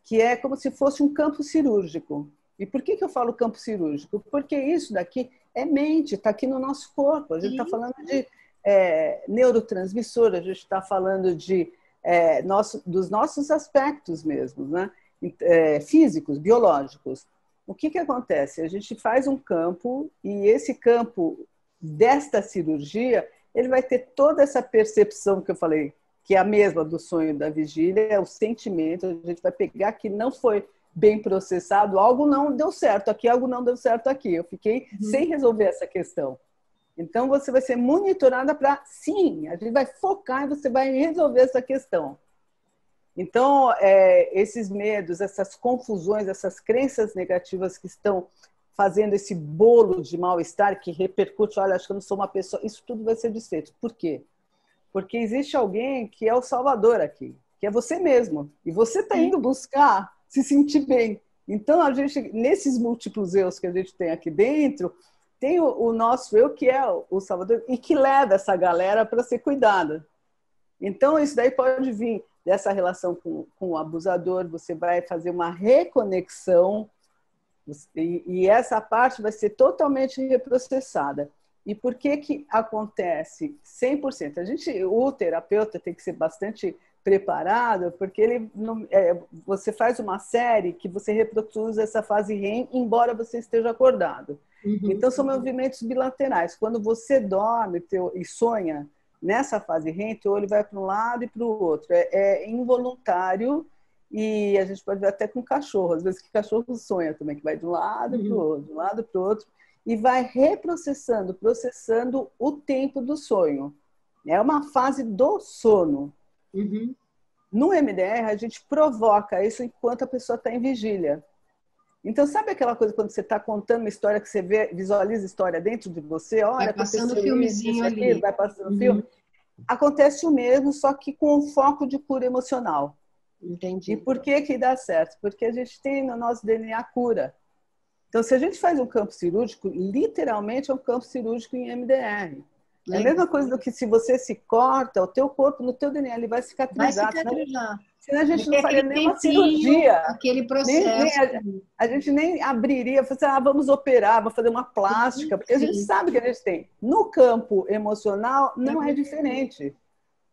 S2: que é como se fosse um campo cirúrgico. E por que eu falo campo cirúrgico? Porque isso daqui é mente, está aqui no nosso corpo. A gente está falando de neurotransmissor, a gente está falando dos nossos aspectos mesmo, né? Físicos, biológicos. O que acontece? A gente faz um campo e esse campo desta cirurgia, ele vai ter toda essa percepção que eu falei, que é a mesma do sonho da vigília, é o sentimento, a gente vai pegar que não foi bem processado, algo não deu certo aqui, algo não deu certo aqui. Eu fiquei sem resolver essa questão. Então, você vai ser monitorada para, sim, a gente vai focar e você vai resolver essa questão. Então, esses medos, essas confusões, essas crenças negativas que estão fazendo esse bolo de mal-estar que repercute, olha, acho que eu não sou uma pessoa, isso tudo vai ser desfeito. Por quê? Porque existe alguém que é o salvador aqui, que é você mesmo. E você está indo buscar se sentir bem. Então, a gente, nesses múltiplos eus que a gente tem aqui dentro, tem o nosso eu, que é o salvador, e que leva essa galera para ser cuidada. Então, isso daí pode vir dessa relação com o abusador, você vai fazer uma reconexão, e essa parte vai ser totalmente reprocessada. E por que acontece 100%? O terapeuta tem que ser bastante preparado, porque você faz uma série que você reproduz essa fase REM, embora você esteja acordado. Então, são movimentos bilaterais. Quando você dorme e sonha nessa fase REM, teu olho vai para um lado e para o outro. É involuntário e a gente pode ver até com cachorro. Às vezes que cachorro sonha também, que vai de um lado para o outro, de um lado para o outro, e vai processando o tempo do sonho. É uma fase do sono. No MDR, a gente provoca isso enquanto a pessoa está em vigília. Então, sabe aquela coisa quando você está contando uma história que você visualiza a história dentro de você? Olha,
S1: vai passando o filmezinho ali.
S2: Vai passando o filme. Acontece o mesmo, só que com um foco de cura emocional.
S1: Entendi.
S2: E por que dá certo? Porque a gente tem no nosso DNA cura. Então, se a gente faz um campo cirúrgico, literalmente é um campo cirúrgico em MDR. É a mesma coisa do que se você se corta, o teu corpo, no teu DNA, ele vai cicatrizar.
S1: Vai cicatrizar.
S2: Senão a gente não faria nenhuma cirurgia.
S1: Aquele processo.
S2: A gente nem abriria, vamos operar, vamos fazer uma plástica, porque a gente sabe que a gente tem. No campo emocional, não é diferente.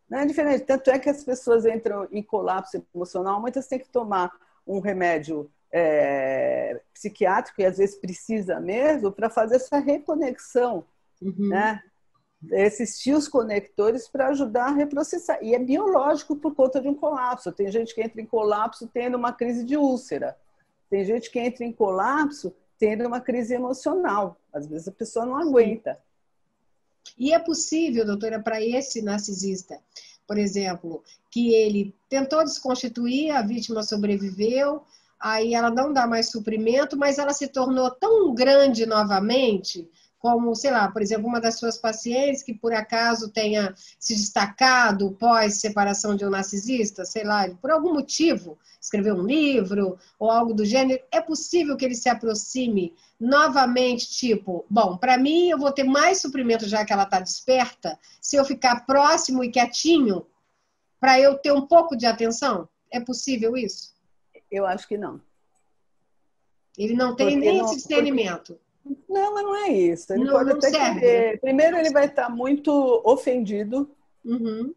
S2: Não é diferente. Tanto é que as pessoas entram em colapso emocional, muitas têm que tomar um remédio psiquiátrico, e às vezes precisa mesmo, para fazer essa reconexão, né? esses fios conectores para ajudar a reprocessar. E é biológico por conta de um colapso. Tem gente que entra em colapso tendo uma crise de úlcera. Tem gente que entra em colapso tendo uma crise emocional. Às vezes a pessoa não aguenta.
S1: E é possível, doutora, para esse narcisista, por exemplo, que ele tentou desconstituir, a vítima sobreviveu, aí ela não dá mais suprimento, mas ela se tornou tão grande novamente, como, sei lá, por exemplo, uma das suas pacientes que por acaso tenha se destacado pós-separação de um narcisista, sei lá, por algum motivo, escreveu um livro ou algo do gênero, é possível que ele se aproxime novamente, tipo, bom, para mim eu vou ter mais suprimento já que ela está desperta, se eu ficar próximo e quietinho, para eu ter um pouco de atenção? É possível isso?
S2: Eu acho que não.
S1: Ele não tem
S2: Porque
S1: nem
S2: não,
S1: esse discernimento.
S2: não, mas não é isso. Ele
S1: Não,
S2: pode
S1: não
S2: até
S1: serve,
S2: querer.
S1: né?
S2: Primeiro, ele vai estar muito ofendido.
S1: Uhum.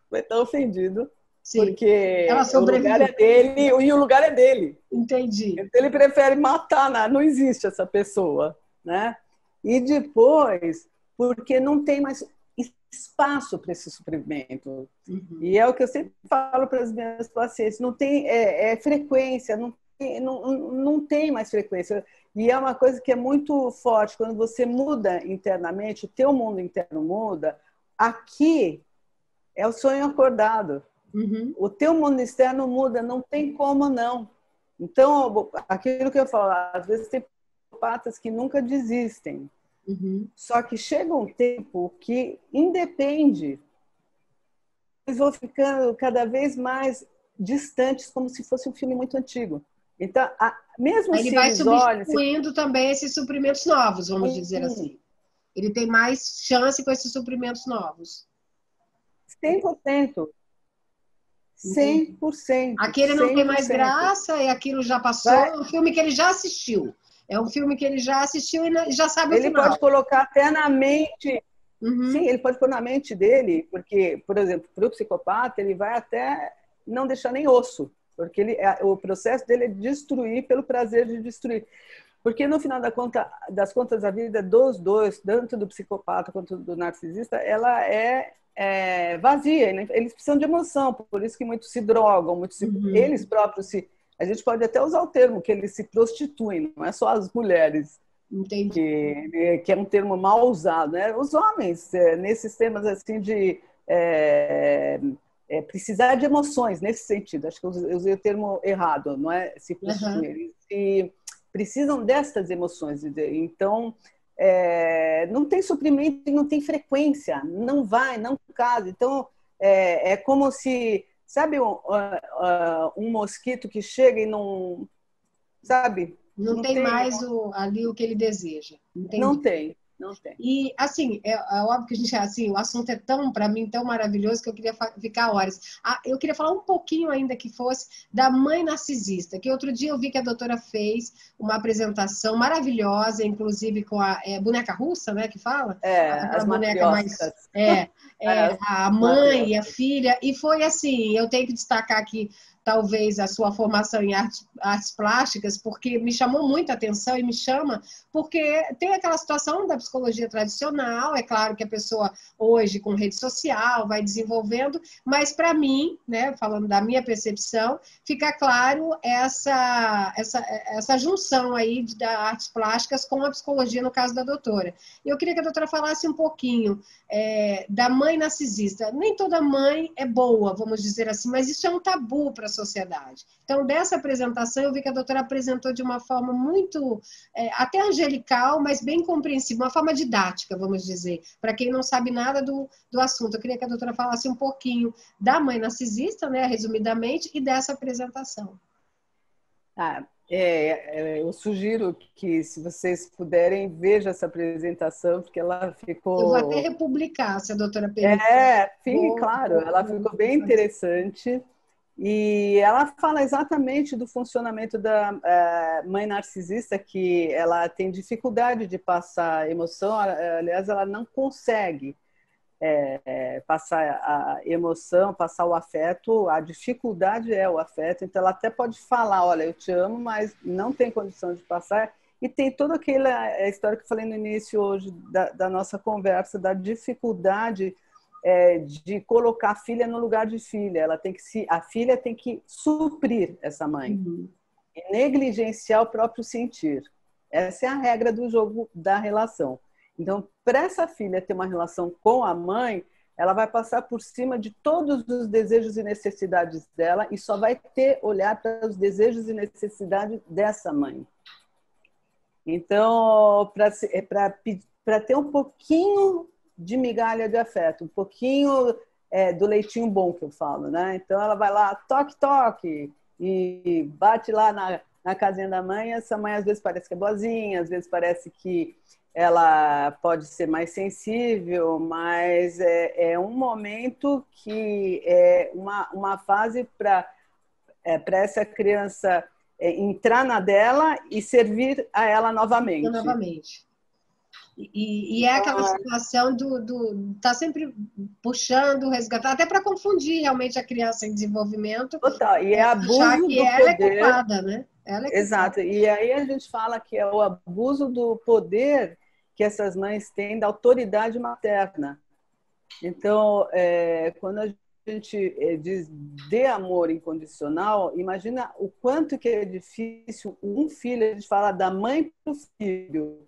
S2: Vai estar ofendido,
S1: Sim. Ela
S2: porque o lugar
S1: sobreviveu.
S2: é dele e o lugar é dele.
S1: Entendi.
S2: Então, ele prefere matar, não existe essa pessoa, né? E depois, porque não tem mais espaço para esse suprimento.
S1: Uhum.
S2: E é o que eu sempre falo para as minhas pacientes, não tem frequência, não tem mais frequência. E é uma coisa que é muito forte, quando você muda internamente, o teu mundo interno muda, aqui é o sonho acordado.
S1: Uhum.
S2: O teu mundo externo muda, não tem como não. Então, aquilo que eu falo, às vezes tem psicopatas que nunca desistem.
S1: Uhum.
S2: Só que chega um tempo que independe, eles vão ficando cada vez mais distantes, como se fosse um filme muito antigo. Então, mesmo
S1: Aí ele
S2: se
S1: vai
S2: eles olham...
S1: substituindo também esses suprimentos novos, vamos dizer assim. Ele tem mais chance com esses suprimentos novos.
S2: 100%.
S1: Entendi.
S2: 100%.
S1: Aquele não tem mais
S2: 100%.
S1: graça, e aquilo já passou.
S2: Vai,
S1: É um filme que ele já assistiu. É um filme que ele já assistiu e já sabe o
S2: ele
S1: final.
S2: pode colocar até na mente...
S1: Uhum.
S2: Sim, ele pode pôr na mente dele, porque, por exemplo, para o psicopata, ele vai até não deixar nem osso, porque o processo dele é destruir pelo prazer de destruir. Porque, no final das contas, a vida dos dois, tanto do psicopata quanto do narcisista, ela é vazia. Eles precisam de emoção, por isso que muitos se drogam,
S1: Uhum.
S2: eles próprios se... A gente pode até usar o termo, que eles se prostituem, não é só as mulheres.
S1: Entendi.
S2: Que é um termo mal usado, né? Os homens, nesses temas assim de precisar de emoções, nesse sentido, acho que eu usei o termo errado, não é se
S1: Uhum.
S2: prostituir, eles precisam destas emoções, então não tem suprimento e não tem frequência, não vai, não casa, então é como se, sabe, um mosquito que chega e não, sabe,
S1: Não
S2: não
S1: tem
S2: tem,
S1: mais ali o que ele deseja.
S2: não
S1: Entendi.
S2: tem, não tem.
S1: E, assim, é óbvio que a gente, assim, o assunto é tão, para mim, tão maravilhoso que eu queria ficar horas. Eu queria falar um pouquinho ainda que fosse da mãe narcisista, que outro dia eu vi que a doutora fez uma apresentação maravilhosa, inclusive com a boneca russa, né, que fala? Aquela
S2: As
S1: boneca mais...
S2: matrioscas. As
S1: A mãe e a
S2: matrioscas.
S1: filha, e foi assim, eu tenho que destacar aqui talvez a sua formação em artes plásticas, porque me chamou muita atenção e me chama, porque tem aquela situação da psicologia tradicional, é claro que a pessoa hoje com rede social vai desenvolvendo, mas para mim, né, falando da minha percepção, fica claro essa junção aí das artes plásticas com a psicologia, no caso da doutora. Eu queria que a doutora falasse um pouquinho da mãe narcisista. Nem toda mãe é boa, vamos dizer assim, mas isso é um tabu para a sociedade. Então, dessa apresentação, eu vi que a doutora apresentou de uma forma muito, até angelical, mas bem compreensível, uma forma didática, vamos dizer, para quem não sabe nada do assunto. Eu queria que a doutora falasse um pouquinho da mãe narcisista, né, resumidamente, e dessa apresentação.
S2: Eu sugiro que, se vocês puderem, vejam essa apresentação, porque ela
S1: Eu vou até
S2: ficou...
S1: republicar, se a doutora permitir.
S2: Sim, claro, ela ficou bem
S1: Fazer.
S2: interessante. E ela fala exatamente do funcionamento da mãe narcisista, que ela tem dificuldade de passar emoção, aliás, ela não consegue passar a emoção, passar o afeto, a dificuldade é o afeto, então ela até pode falar, olha, eu te amo, mas não tem condição de passar, E tem toda aquela história que eu falei no início hoje da nossa conversa, da dificuldade de colocar a filha no lugar de filha. A filha tem que suprir essa mãe e negligenciar o próprio sentir. Essa é a regra do jogo da relação. Então, para essa filha ter uma relação com a mãe, ela vai passar por cima de todos os desejos e necessidades dela e só vai ter olhar para os desejos e necessidades dessa mãe. Então, para ter um pouquinho de migalha de afeto, um pouquinho do leitinho bom que eu falo, né? Então, ela vai lá, toque, toque, e bate lá na casinha da mãe. Essa mãe, às vezes, parece que é boazinha, às vezes parece que ela pode ser mais sensível, mas é um momento que é uma fase para essa criança entrar na dela e servir a ela novamente.
S1: Novamente. E é aquela situação tá sempre puxando, resgatando, até para confundir realmente a criança em desenvolvimento.
S2: Total, e é abuso
S1: já que
S2: do
S1: ela
S2: poder.
S1: É culpada, né? Ela é
S2: Exato, e aí a gente fala que é o abuso do poder que essas mães têm da autoridade materna. Então, quando a gente diz de amor incondicional, imagina o quanto que é difícil um filho, a gente fala da mãe para o filho.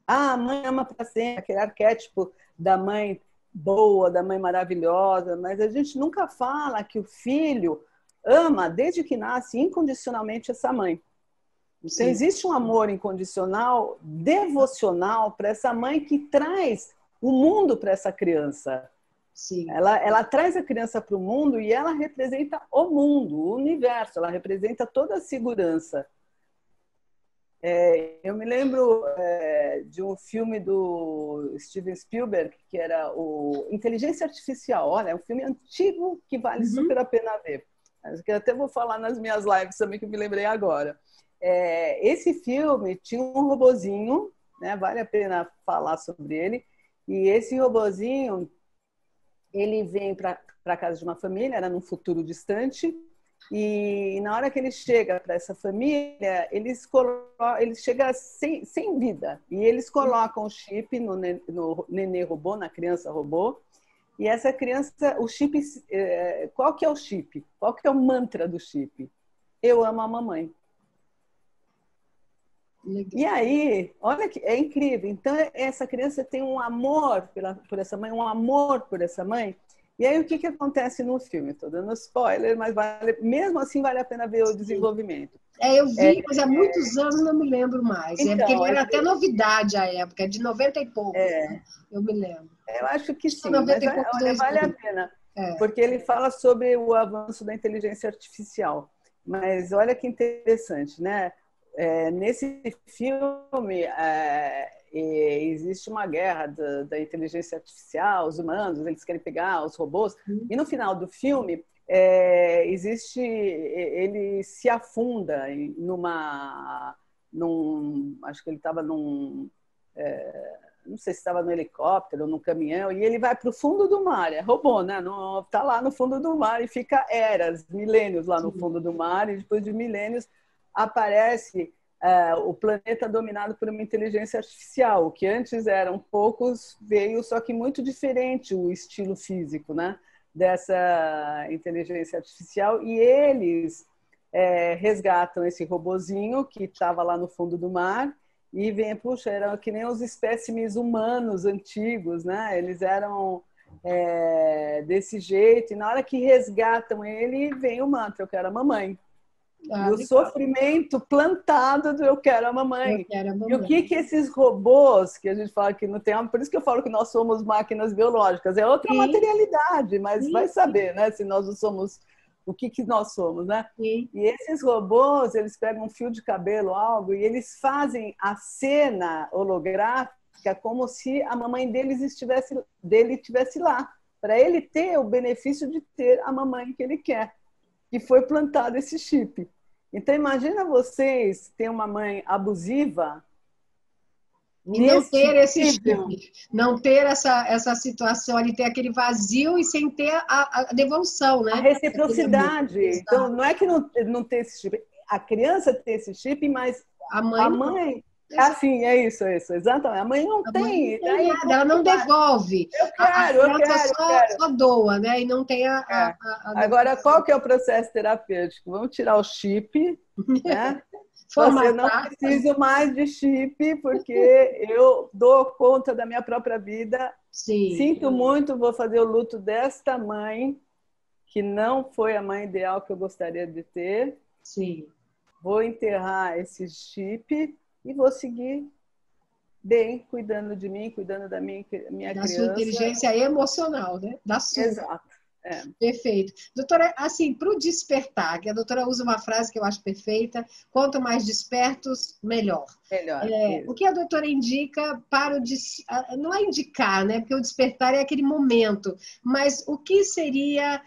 S2: A mãe ama para sempre, aquele arquétipo da mãe boa, da mãe maravilhosa, mas a gente nunca fala que o filho ama, desde que nasce, incondicionalmente essa mãe. Então, existe um amor incondicional, devocional para essa mãe que traz o mundo para essa criança.
S1: Sim.
S2: Ela traz a criança para o mundo e ela representa o mundo, o universo, ela representa toda a segurança. Eu me lembro de um filme do Steven Spielberg, que era o Inteligência Artificial. Olha, é um filme antigo que vale super a pena ver. Acho que eu até vou falar nas minhas lives também, que eu me lembrei agora. Esse filme tinha um robozinho, né? Vale a pena falar sobre ele. E esse robozinho, ele vem para a casa de uma família, era num futuro distante, e na hora que ele chega para essa família, ele chega sem vida. E eles colocam o chip no nenê robô, na criança robô. E essa criança, o chip, qual que é o chip? Qual que é o mantra do chip? Eu amo a mamãe. Legal. E aí, olha que é incrível. Então, essa criança tem um amor por essa mãe, um amor por essa mãe. E aí, o que acontece no filme? Estou dando spoiler, mas mesmo assim vale a pena ver o desenvolvimento.
S1: Eu vi, mas há muitos anos não me lembro mais.
S2: Então,
S1: porque ele era até novidade à época, de 90 e poucos, né? Eu me lembro.
S2: Eu acho que sim, mas olha, vale a pena. Porque ele fala sobre o avanço da inteligência artificial. Mas olha que interessante, né? Nesse filme existe uma guerra da inteligência artificial, os humanos, eles querem pegar os robôs, e no final do filme ele se afunda acho que ele estava não sei se estava no helicóptero ou no caminhão, e ele vai para o fundo do mar, é robô, né? Está lá no fundo do mar e fica milênios lá no fundo do mar, e depois de milênios aparece o planeta dominado por uma inteligência artificial. O que antes eram poucos veio, só que muito diferente o estilo físico, né, dessa inteligência artificial. E eles resgatam esse robozinho que estava lá no fundo do mar e vem, puxa, eram que nem os espécimes humanos antigos, né? Eles eram desse jeito. E na hora que resgatam ele, vem o mantra, eu quero a mamãe. E o sofrimento plantado do eu quero a mamãe. E o que esses robôs, que a gente fala que não tem, por isso que eu falo que nós somos máquinas biológicas, é outra materialidade, mas vai saber, né, se nós não somos, o que nós somos, né? E esses robôs, eles pegam um fio de cabelo, algo, e eles fazem a cena holográfica como se a mamãe dele estivesse lá, para ele ter o benefício de ter a mamãe que ele quer. E foi plantado esse chip. Então, imagina vocês ter uma mãe abusiva
S1: e não ter esse chip, não ter essa situação ali, ter aquele vazio e sem ter a devolução, né?
S2: A reciprocidade. Então, não é que não tem esse chip. A criança tem esse chip, mas a mãe Ah, sim, é isso, exatamente. A mãe não
S1: A mãe
S2: tem.
S1: não tem nada, ela não devolve. A
S2: Eu
S1: criança
S2: quero, eu quero.
S1: só doa, né? E não tem
S2: É.
S1: a
S2: Agora,
S1: devolução.
S2: qual que é o processo terapêutico? Vamos tirar o chip, né? Você não
S1: Formatar,
S2: precisa mais de chip, porque eu dou conta da minha própria vida.
S1: sim,
S2: Sinto muito, vou fazer o luto desta mãe, que não foi a mãe ideal que eu gostaria de ter.
S1: sim.
S2: Vou enterrar esse chip e vou seguir bem, cuidando de mim, cuidando da minha
S1: Da sua
S2: criança.
S1: inteligência emocional, né? Da sua.
S2: Exato. É,
S1: Perfeito. Doutora, assim, para o despertar, que a doutora usa uma frase que eu acho perfeita: quanto mais despertos, melhor.
S2: melhor.
S1: O
S2: Isso.
S1: que a doutora indica para não é indicar, né? Porque o despertar é aquele momento, mas o que seria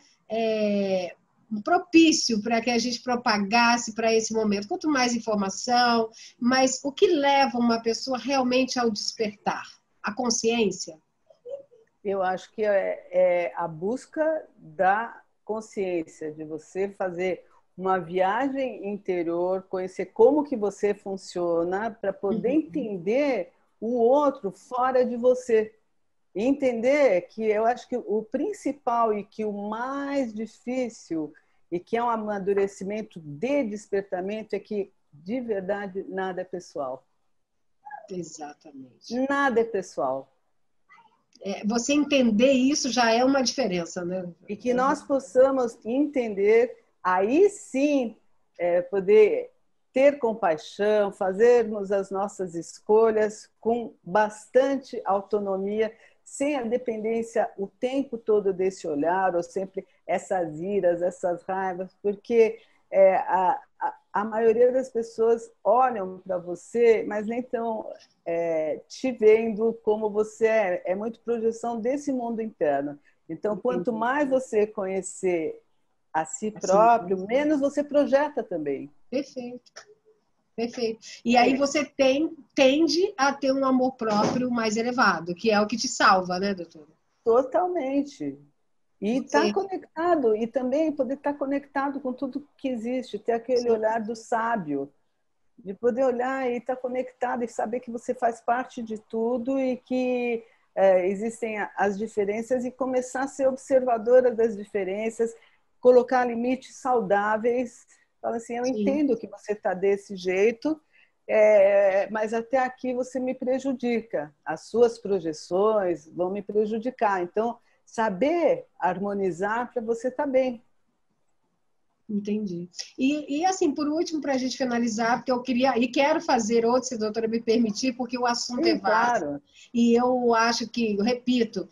S1: propício para que a gente propagasse para esse momento? Quanto mais informação, mas o que leva uma pessoa realmente ao despertar? A consciência?
S2: Eu acho que é a busca da consciência, de você fazer uma viagem interior, conhecer como que você funciona, para poder
S1: Uhum.
S2: entender o outro fora de você. E entender que eu acho que o principal e que o mais difícil e que é um amadurecimento de despertamento é que, de verdade, nada é pessoal.
S1: Exatamente.
S2: Nada é pessoal.
S1: Você entender isso já é uma diferença, né?
S2: E que nós possamos entender, aí sim, poder ter compaixão, fazermos as nossas escolhas com bastante autonomia, sem a dependência o tempo todo desse olhar, ou sempre essas iras, essas raivas, porque a maioria das pessoas olham para você, mas nem estão te vendo como você é. É muito projeção desse mundo interno. Então, quanto
S1: Entendi.
S2: mais você conhecer a si
S1: Assim,
S2: próprio, menos você projeta também.
S1: perfeito, perfeito. E
S2: É
S1: aí
S2: isso.
S1: você tende a ter um amor próprio mais elevado, que é o que te salva, né, doutora?
S2: Totalmente. E estar
S1: Você,
S2: conectado, e também poder estar conectado com tudo que existe, ter aquele
S1: sim,
S2: olhar do sábio, de poder olhar e estar conectado e saber que você faz parte de tudo e que existem as diferenças e começar a ser observadora das diferenças, colocar limites saudáveis. Fala assim, eu
S1: sim,
S2: entendo que você está desse jeito, mas até aqui você me prejudica. As suas projeções vão me prejudicar. Então, saber harmonizar para você estar bem.
S1: entendi. E assim, por último, para a gente finalizar, porque eu queria e quero fazer outro, se a doutora me permitir, porque o assunto é
S2: Sim,
S1: vasto.
S2: claro.
S1: E eu acho que, eu repito,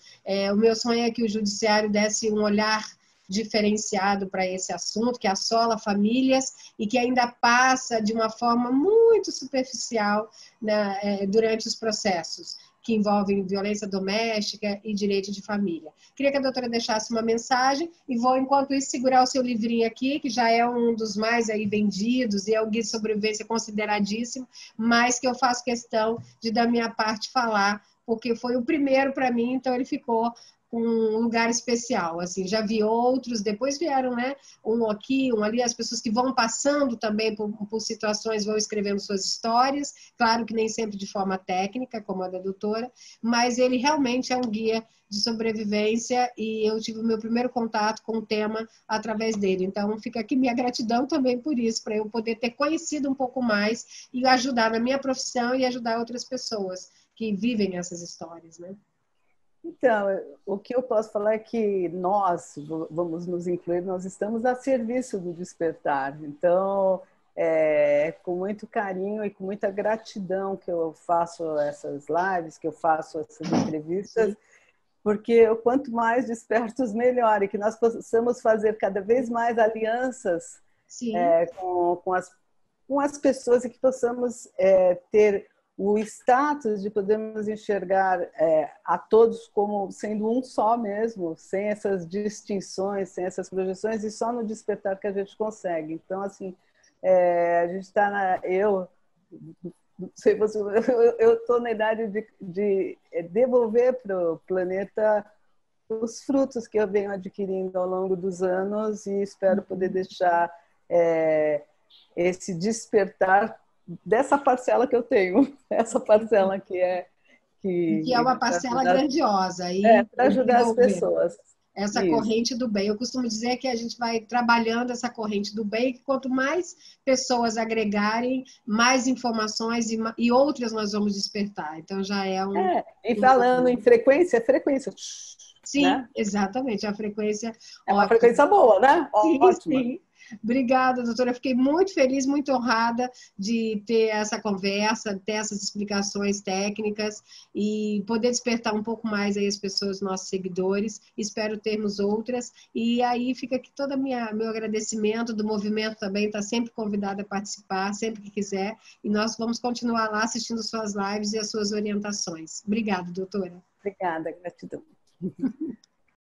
S1: o meu sonho é que o judiciário desse um olhar diferenciado para esse assunto, que assola famílias e que ainda passa de uma forma muito superficial, né, durante os processos que envolvem violência doméstica e direito de família. Queria que a doutora deixasse uma mensagem e vou, enquanto isso, segurar o seu livrinho aqui, que já é um dos mais aí vendidos e é o Guia de Sobrevivência consideradíssimo, mas que eu faço questão de, da minha parte, falar, porque foi o primeiro para mim, então ele ficou com um lugar especial. Assim, já vi outros, depois vieram, né? Um aqui, um ali, as pessoas que vão passando também por situações vão escrevendo suas histórias, claro que nem sempre de forma técnica, como a da doutora, mas ele realmente é um guia de sobrevivência e eu tive o meu primeiro contato com o tema através dele. Então, fica aqui minha gratidão também por isso, para eu poder ter conhecido um pouco mais e ajudar na minha profissão e ajudar outras pessoas que vivem essas histórias, né?
S2: Então, o que eu posso falar é que nós vamos nos incluir, nós estamos a serviço do despertar. Então, com muito carinho e com muita gratidão que eu faço essas lives, que eu faço essas entrevistas,
S1: Sim,
S2: porque quanto mais despertos, melhor, e que nós possamos fazer cada vez mais alianças
S1: sim,
S2: com as pessoas e que possamos ter o status de podermos enxergar a todos como sendo um só mesmo, sem essas distinções, sem essas projeções, e só no despertar que a gente consegue. Então, assim, a gente está eu não sei você, eu estou na idade de devolver para o planeta os frutos que eu venho adquirindo ao longo dos anos e espero poder deixar esse despertar dessa parcela que eu tenho, essa parcela que é
S1: Que é uma parcela grandiosa
S2: para ajudar as pessoas.
S1: Essa corrente do bem. Eu costumo dizer que a gente vai trabalhando essa corrente do bem, que quanto mais pessoas agregarem, mais informações e outras nós vamos despertar. Então já é um...
S2: E falando em frequência, frequência.
S1: Sim,
S2: né?
S1: Exatamente. A frequência...
S2: É uma frequência boa, né? Ótima.
S1: Sim. Obrigada, doutora. Eu fiquei muito feliz, muito honrada de ter essa conversa, ter essas explicações técnicas e poder despertar um pouco mais aí as pessoas, nossos seguidores. Espero termos outras. E aí fica aqui todo meu agradecimento do movimento também, está sempre convidada a participar, sempre que quiser. E nós vamos continuar lá assistindo suas lives e as suas orientações. Obrigada, doutora.
S2: Obrigada, gratidão.